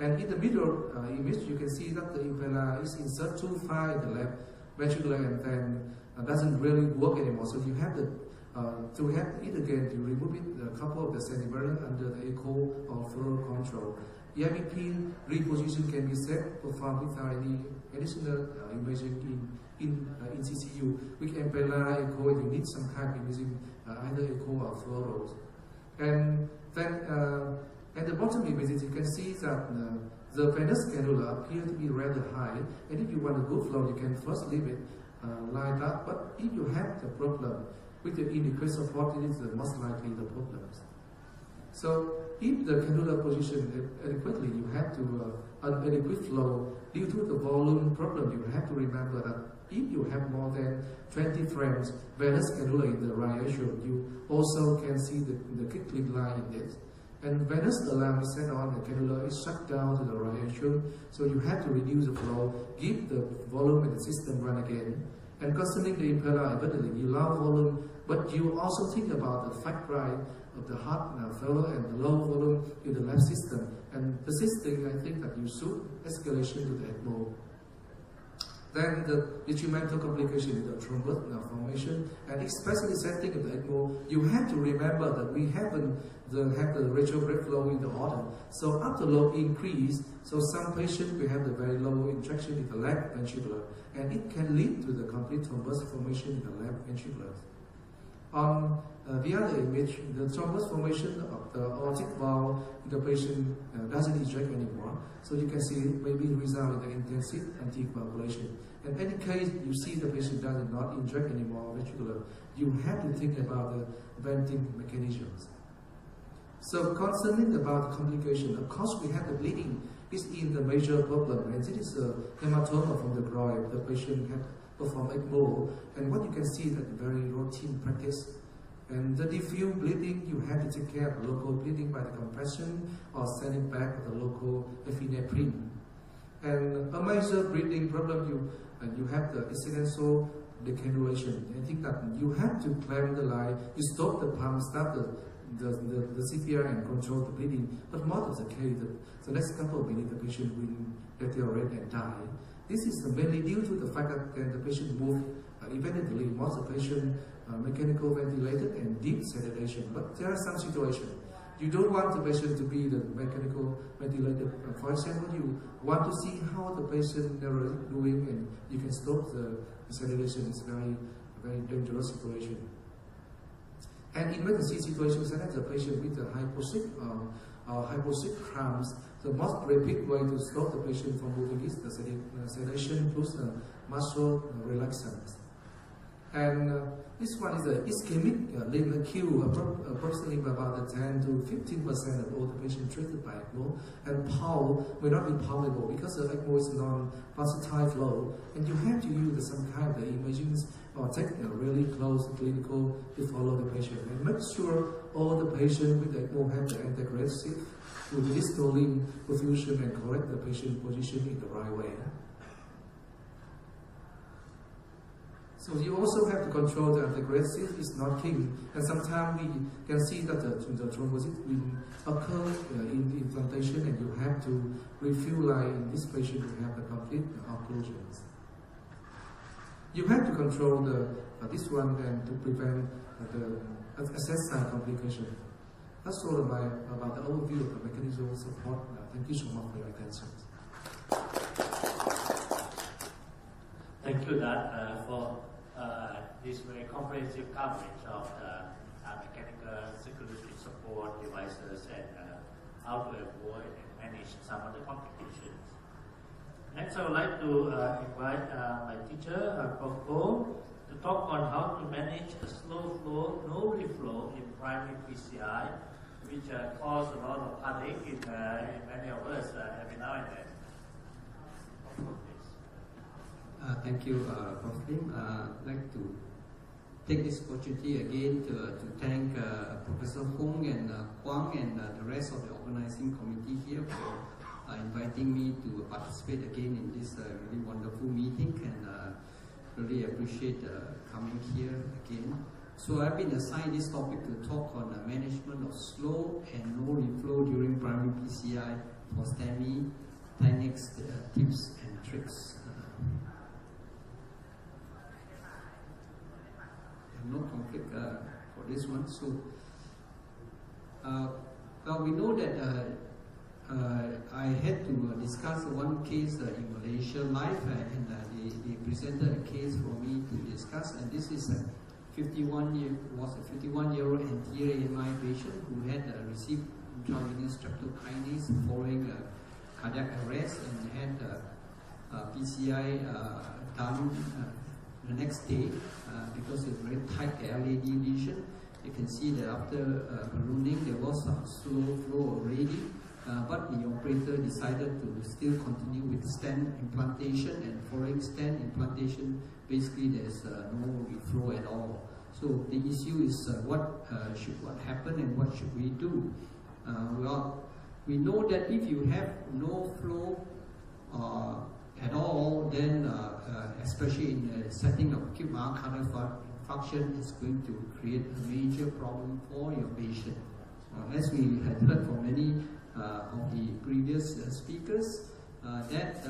And in the middle image, you can see that the impella is inserted too far in the left ventricular and then doesn't really work anymore. So you have to have it again to remove it a couple of the centimeters under the echo or flow control. EIP reposition can be set performed without any additional imaging in CCU. With impella echo, you need some kind of imaging, either echo or fluoros. And then at the bottom image, you can see that the venous cannula appear to be rather high. And if you want a good flow, you can first leave it like that. But if you have the problem with the inadequate support, it is most likely the problems. So if the cannula position adequately, you have to inadequate flow due to the volume problem. You have to remember that if you have more than 20 frames venous cannula in the right atrium, you also can see the kick-click line in this. And venous alarm is set on, the cannula is shut down to the right atrium, so you have to reduce the flow, give the volume and the system run again. And concerning the impella, evidently you allow volume, but you also think about the fact right of the heart failure and the low volume in the left system. And the sixth thing, I think that you should escalation to the ECMO. Then the detrimental complication is the thrombus formation, and especially setting of the ECMO, you have to remember that we haven't have the retrograde flow in the order. So after load increase, so some patients will have the very low injection in the left ventricular, and it can lead to the complete thrombus formation in the left ventricular. On the other image, the thrombus formation of the aortic valve in the patient doesn't eject anymore. So you can see it maybe result in the intensive anticoagulation. In any case, you see the patient does not inject anymore ventricular, you have to think about the venting mechanisms. So concerning about the complication, of course we have the bleeding is in the major problem, and it is a hematoma from the groin. The patient had performed ECMO, and what you can see that very routine practice. And the diffuse bleeding, you have to take care of local bleeding by the compression or sending back the local epinephrine. And a major bleeding problem, you have the incidental decannulation. I think that you have to clamp the line, you stop the pump, start the CPR and control the bleeding. But most of the case, the next couple of minutes, the patient will deteriorate and die. This is mainly due to the fact that the patient moves independently. Most of the patient mechanical ventilated and deep sedation. But there are some situations. You don't want the patient to be the mechanical ventilated. For example, you want to see how the patient is doing, and you can stop the sedation. It's a very, very dangerous situation. And in emergency situations, such as the patient with the hypoxic cramps, the most rapid way to stop the patient from moving is the sedation plus muscle relaxant. And this one is an ischemic limb queue, approximately about 10 to 15% of all the patients treated by ECMO. And PAL may not be palatable because the ECMO is non-pulsatile flow, and you have to use some kind of imaging or take a really close clinical to follow the patient and make sure all the patients with the ECMO have the antiaggressive with distal limb perfusion and correct the patient position in the right way. So you also have to control the great cyst is not king, and sometimes we can see that the thrombosis will occur in the implantation, and you have to refill, like in this patient you have the complete occlusions. You have to control this one and to prevent the accessory complication. That's all about the overview of the mechanism of support. Thank you so much for your attention. Thank you, Dad, for this very comprehensive coverage of the mechanical circulatory support devices and how to avoid and manage some of the complications. Next, I would like to invite my teacher, Prof. Ko, to talk on how to manage a slow flow, no reflow in primary PCI, which cause a lot of heartache in many of us every now and then. Thank you, Prof. Lim. I'd like to take this opportunity again to thank Professor Hong and Kwang and the rest of the organizing committee here for inviting me to participate again in this really wonderful meeting, and really appreciate coming here again. So I've been assigned this topic to talk on management of slow and no reflow during primary PCI for STEMI, techniques, tips and tricks. No conflict for this one. So, well, we know that I had to discuss one case in Malaysia live, and they presented a case for me to discuss. And this is a 51-year-old anterior AMI patient who had received intravenous streptokinase following cardiac arrest and had PCI done the next day because it's very tight LAD lesion. You can see that after ballooning there was some slow flow already, but the operator decided to still continue with stent implantation, and following stent implantation basically there's no reflow at all. So the issue is what happened and what should we do? Well, we know that if you have no flow at all, then especially in the setting of acute myocardial infarction, it's going to create a major problem for your patient. As we had heard from many of the previous speakers, that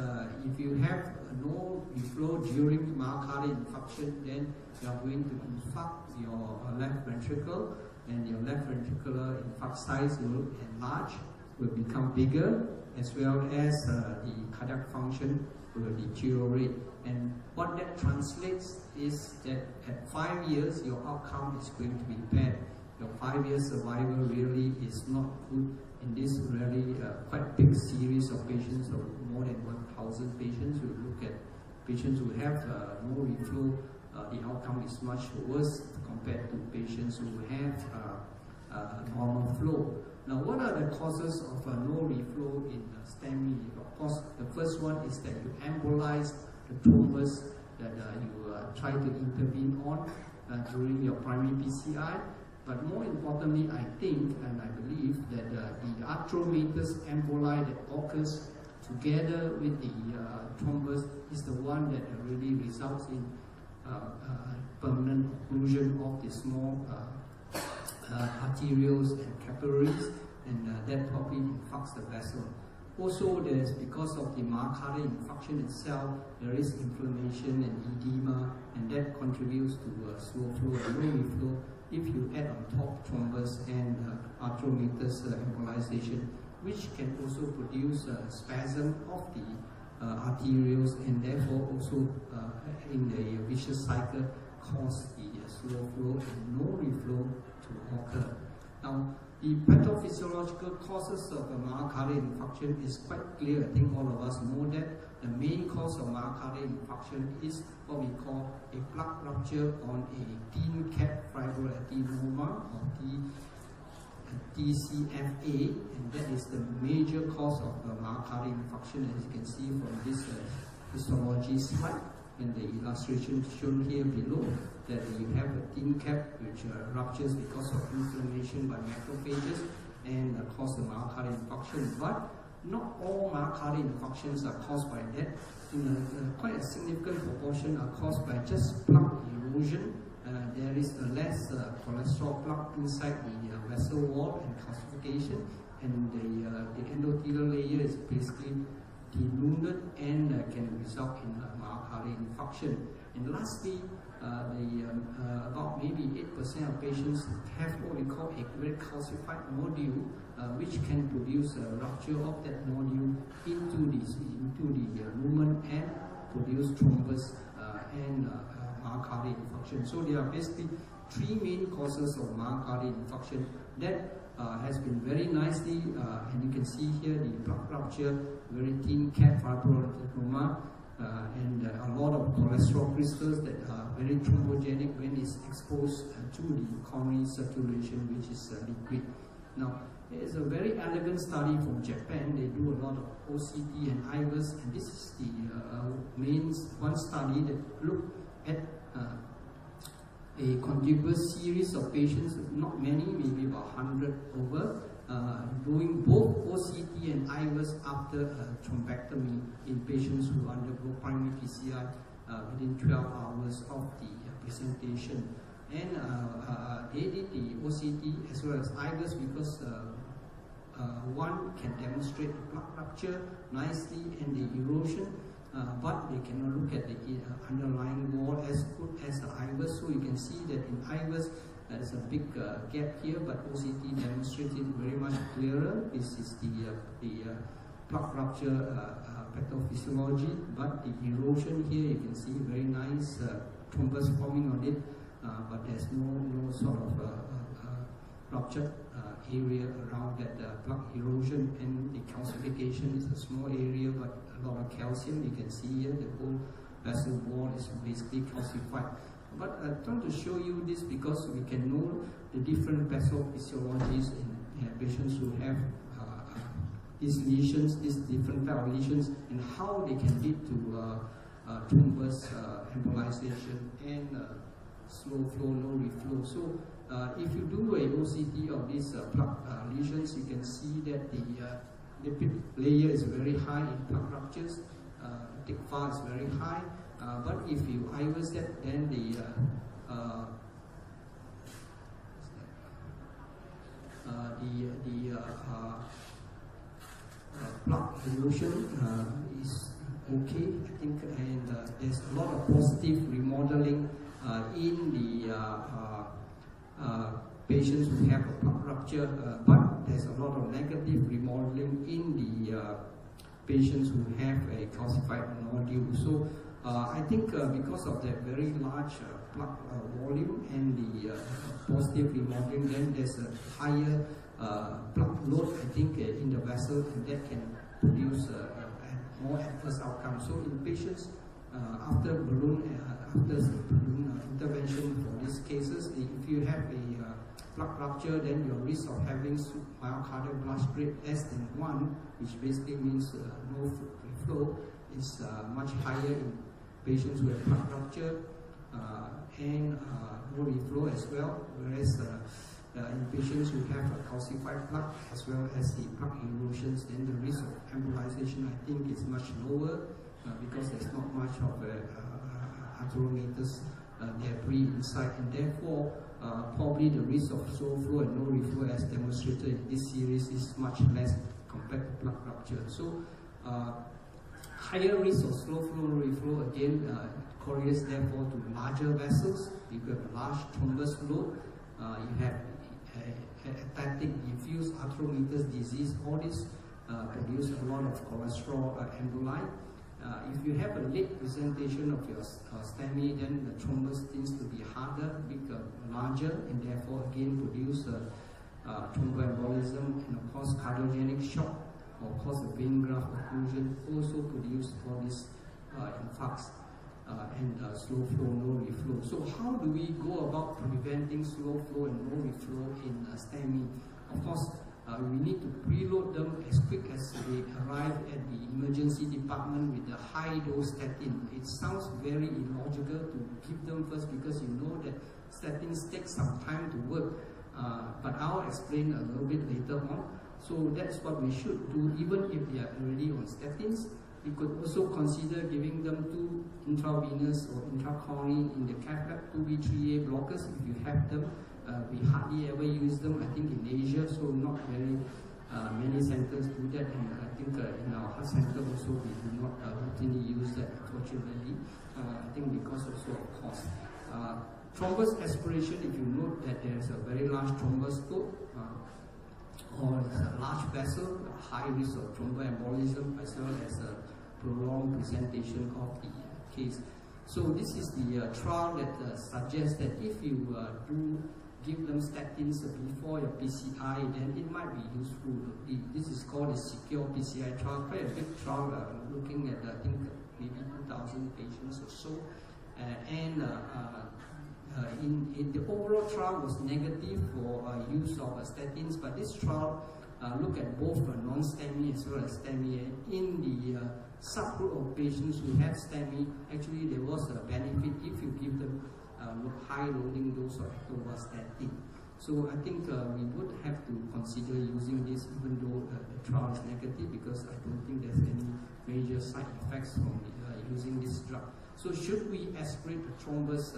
if you have no reflow during myocardial infarction, then you are going to infarct your left ventricle, and your left ventricular infarct size will enlarge, will become bigger, as well as the cardiac function will deteriorate. And what that translates is that at 5 years, your outcome is going to be bad. Your 5-year survival really is not good in this really quite big series of patients, of more than 1,000 patients. We look at patients who have no reflow, the outcome is much worse compared to patients who have normal flow. Now, what are the causes of no reflow in STEMI? Of course, the first one is that you embolize the thrombus that you try to intervene on during your primary PCI. But more importantly, I think and I believe that the atraumatous emboli that occurs together with the thrombus is the one that really results in permanent occlusion of the small arterioles and capillaries, and that probably infarcts the vessel. Also, there's, because of the myocardial infarction itself, there is inflammation and edema, and that contributes to slow flow and no reflow. If you add on top thrombus and atraumatous embolization, which can also produce spasm of the arterioles, and therefore also in the vicious cycle cause the slow flow and no reflow to occur. Now, the pathophysiological causes of myocardial infarction is quite clear. I think all of us know that the main cause of myocardial infarction is what we call a plaque rupture on a thin cap fibroadenoma, or TCFA, and that is the major cause of myocardial infarction, as you can see from this histology slide and the illustration shown here below, that you have a thin cap which ruptures because of inflammation by macrophages and cause the myocardial infarction. But not all myocardial infarctions are caused by that. Quite a significant proportion are caused by just plaque erosion. There is less cholesterol plaque inside the vessel wall and calcification, and the endothelial layer is basically denuded and can result in myocardial infarction. And lastly, about maybe 8% of patients have what we call a great calcified nodule, which can produce a rupture of that nodule into the lumen and produce thrombus and myocardial infarction. So there are basically three main causes of myocardial infarction that has been very nicely, and you can see here the plaque rupture, very thin cap fibroadenoma, and a lot of cholesterol crystals that are very thrombogenic when it's exposed to the coronary circulation, which is liquid. Now, there is a very elegant study from Japan. They do a lot of OCT and IVUS, and this is the main one study that looked at a contiguous series of patients, not many, maybe about 100 over, doing both OCT and IVUS after thrombectomy in patients who undergo primary PCI within 12 hours of the presentation. And they did the OCT as well as IVUS because one can demonstrate the plaque rupture nicely and the erosion, but they cannot look at the underlying wall as good as the IVUS. So you can see that in IVUS there is a big gap here, but OCT demonstrates it very much clearer. This is the plaque rupture pathophysiology, but the erosion here you can see very nice thrombus forming on it, but there's no sort of ruptured area around that plaque erosion, and the calcification is a small area but a lot of calcium. You can see here the whole vessel wall is basically calcified. But I'm trying to show you this because we can know the different pathophysiologies in patients who have these lesions, these different type of lesions, and how they can lead to thrombus, embolization, and slow flow, no reflow. So if you do a OCT of these plaque lesions, you can see that the lipid layer is very high in plaque ruptures, TICFA is very high, but if you IVUS that, then the plaque erosion is okay, I think, and there's a lot of positive remodeling in the patients who have a plaque rupture, but there's a lot of negative remodeling in the patients who have a calcified nodule. So I think because of that very large plaque volume and the positive remodeling, then there's a higher plaque load, I think, in the vessel, and that can produce more adverse outcomes. So in patients after balloon intervention for these cases, if you have a plaque rupture, then your risk of having myocardial blast rate less than 1, which basically means no flow, is much higher in patients who have plaque rupture and no reflow as well, whereas in patients who have a calcified plaque as well as the plaque erosions, then the risk of embolization, I think, is much lower because there's not much of atteromatous debris inside, and therefore probably the risk of slow flow and no reflow as demonstrated in this series is much less compared to plaque rupture. So higher risk of slow flow, no reflow, again correlates therefore to larger vessels. You have a large thrombus load, you have hepatic diffuse atteromatous disease, all this produce a lot of cholesterol emboli. If you have a late presentation of your STEMI, then the thrombus tends to be harder, bigger, larger, and therefore again produce thromboembolism, and of course cardiogenic shock, or cause of vein graft occlusion, also produce all these infarcts and slow flow, no reflow. So how do we go about preventing slow flow and no reflow in STEMI? Of course, we need to preload them as quick as they arrive at the emergency department with the high dose statin. It sounds very illogical to give them first because you know that statins take some time to work, but I'll explain a little bit later on. So that's what we should do, even if they are already on statins. We could also consider giving them 2 intravenous or intracoronary in the cath lab 2B3A blockers if you have them. We hardly ever use them, I think, in Asia, so not very many centers do that, and I think in our heart center also we do not routinely use that, unfortunately. I think because also of cost. Thrombus aspiration, if you note that there is a very large thrombus code, or it's a large vessel, a high risk of thromboembolism, as well as a prolonged presentation of the case. So this is the trial that suggests that if you do give them statins before your PCI, then it might be useful. This is called a secure PCI trial, quite a big trial, looking at I think maybe 2,000 patients or so. In the overall trial was negative for use of statins, but this trial looked at both non-STEMI as well as STEMI. In the subgroup of patients who had STEMI, actually there was a benefit if you give them high loading dose of atorvastatin. So I think we would have to consider using this, even though the trial is negative, because I don't think there's any major side effects from using this drug. So should we aspirate the thrombus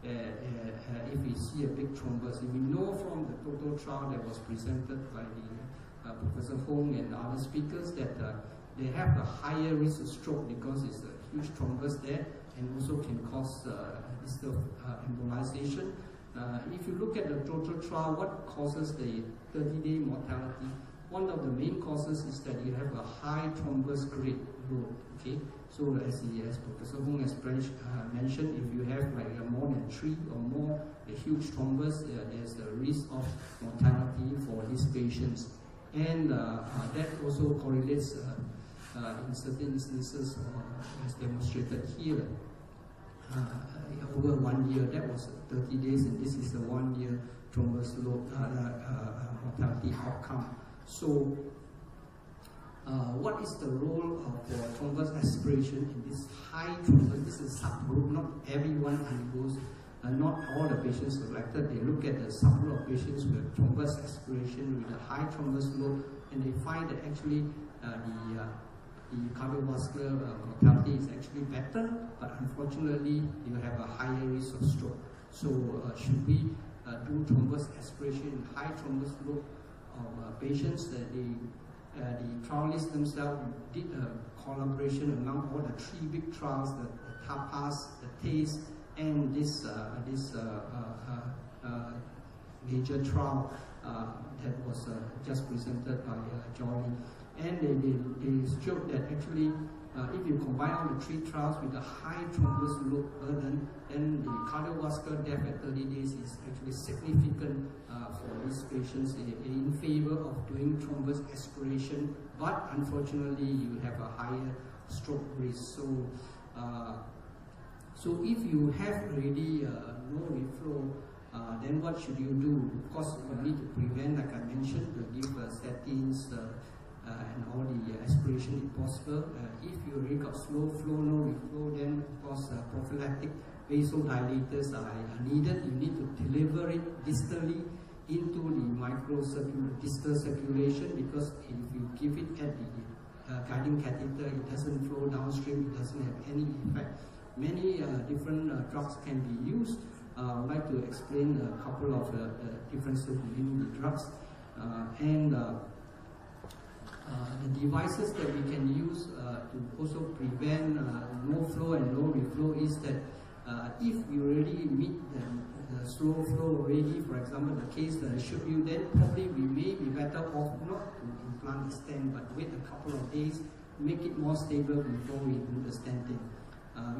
if we see a big thrombus? If we know from the total trial that was presented by the Professor Hong and other speakers that they have a higher risk of stroke because it's a huge thrombus there, and also can cause embolization. If you look at the total trial, what causes the 30-day mortality? One of the main causes is that you have a high thrombus grade load. Okay, so as Professor Hong has mentioned, if you have like more than 3 or more, a huge thrombus, there's a risk of mortality for these patients, and that also correlates in certain instances, as demonstrated here. Over 1 year, that was 30 days, and this is the 1 year thrombus load mortality outcome. So, what is the role of thrombus aspiration in this high thrombus? This is a subgroup, not everyone undergoes, not all the patients selected. They look at the subgroup of patients with thrombus aspiration with a high thrombus load, and they find that actually the cardiovascular mortality is actually better, but unfortunately you have a higher risk of stroke. So should we do thrombus aspiration in high thrombus load of patients? The trialists themselves did a collaboration among all the 3 big trials, the TAPAS, the TASTE, and this major trial that was just presented by Johnny. And they showed that actually, if you combine all the 3 trials with a high thrombus load burden, then the cardiovascular death at 30 days is actually significant for these patients in favor of doing thrombus aspiration. But unfortunately, you have a higher stroke risk. So if you have already no reflow, then what should you do? Of course, you need to prevent, like I mentioned, to give statins, and all the aspiration if possible. If you already got slow flow, no reflow, then of course prophylactic vasodilators are needed. You need to deliver it distally into the distal circulation, because if you give it at the guiding catheter, it doesn't flow downstream, it doesn't have any effect. Many different drugs can be used. I would like to explain a couple of differences between the drugs. The devices that we can use to also prevent no flow and low reflow is that if you already meet the slow flow already, for example, the case that I showed you, then probably we may be better off not to implant the stent, but wait a couple of days, make it more stable before we do the stenting.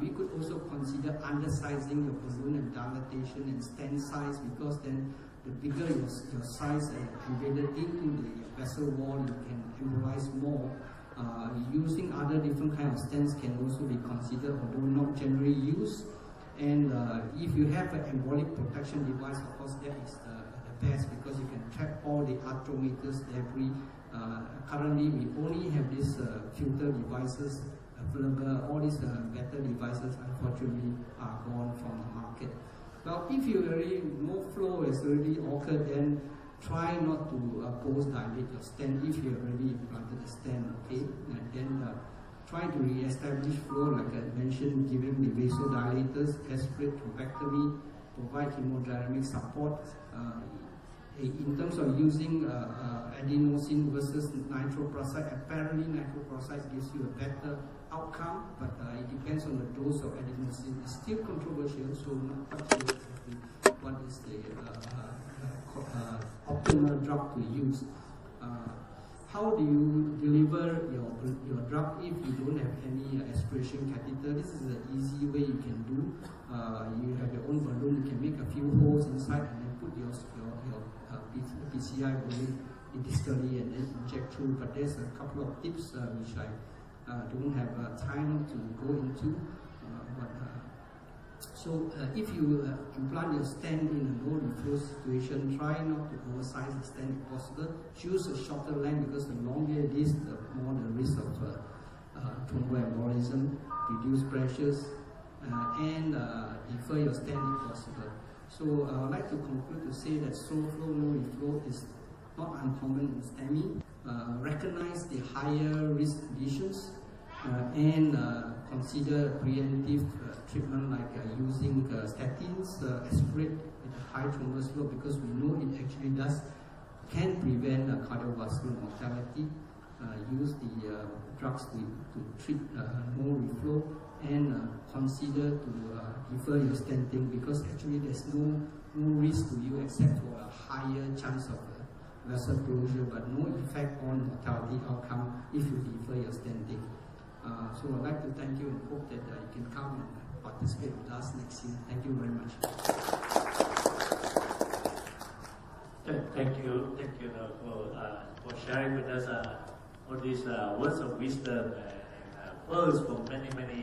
We could also consider undersizing your balloon and dilatation and stent size, because then the bigger your size embedded into the vessel wall, you can embolize more. Using other different kinds of stents can also be considered, although not generally used. And if you have an embolic protection device, of course that is the best, because you can track all the arthrometers debris. Currently, we only have these filter devices available. All these better devices, unfortunately, are gone from the market. Well, if you already no flow has already occurred, then try not to post-dilate your stent if you have already implanted a stent, okay? And then try to re-establish flow, like I mentioned, giving the vasodilators, aspirate, thrombectomy, provide hemodynamic support. In terms of using adenosine versus nitroprusside, apparently nitroprusside gives you a better outcome, but it depends on the dose of adenosine. It's still controversial, so not quite sure exactly what is the optimal drug to use. How do you deliver your drug if you don't have any aspiration catheter? This is an easy way you can do. You have your own balloon, you can make a few holes inside and then put your PCI balloon in distally and then inject through. But there's a couple of tips which I don't have time to go into. So if you implant your stent in a low reflow situation, try not to oversize the stent if possible. Choose a shorter length because the longer it is, the more the risk of thromboembolism, reduce pressures, and defer your stent if possible. So I would like to conclude to say that slow flow, no reflow is not uncommon in STEMI. Recognize the higher risk conditions and consider preemptive treatment like using statins, aspirate with a high thrombus load, because we know it actually can prevent cardiovascular mortality. Use the drugs to treat no reflow, and consider to defer your stenting, because actually there's no risk to you except for a higher chance of vessel closure, but no effect on mortality outcome if you defer your stenting. So I'd like to thank you and hope that you can come and participate with us next year. Thank you very much. Thank you for sharing with us all these words of wisdom and pearls from many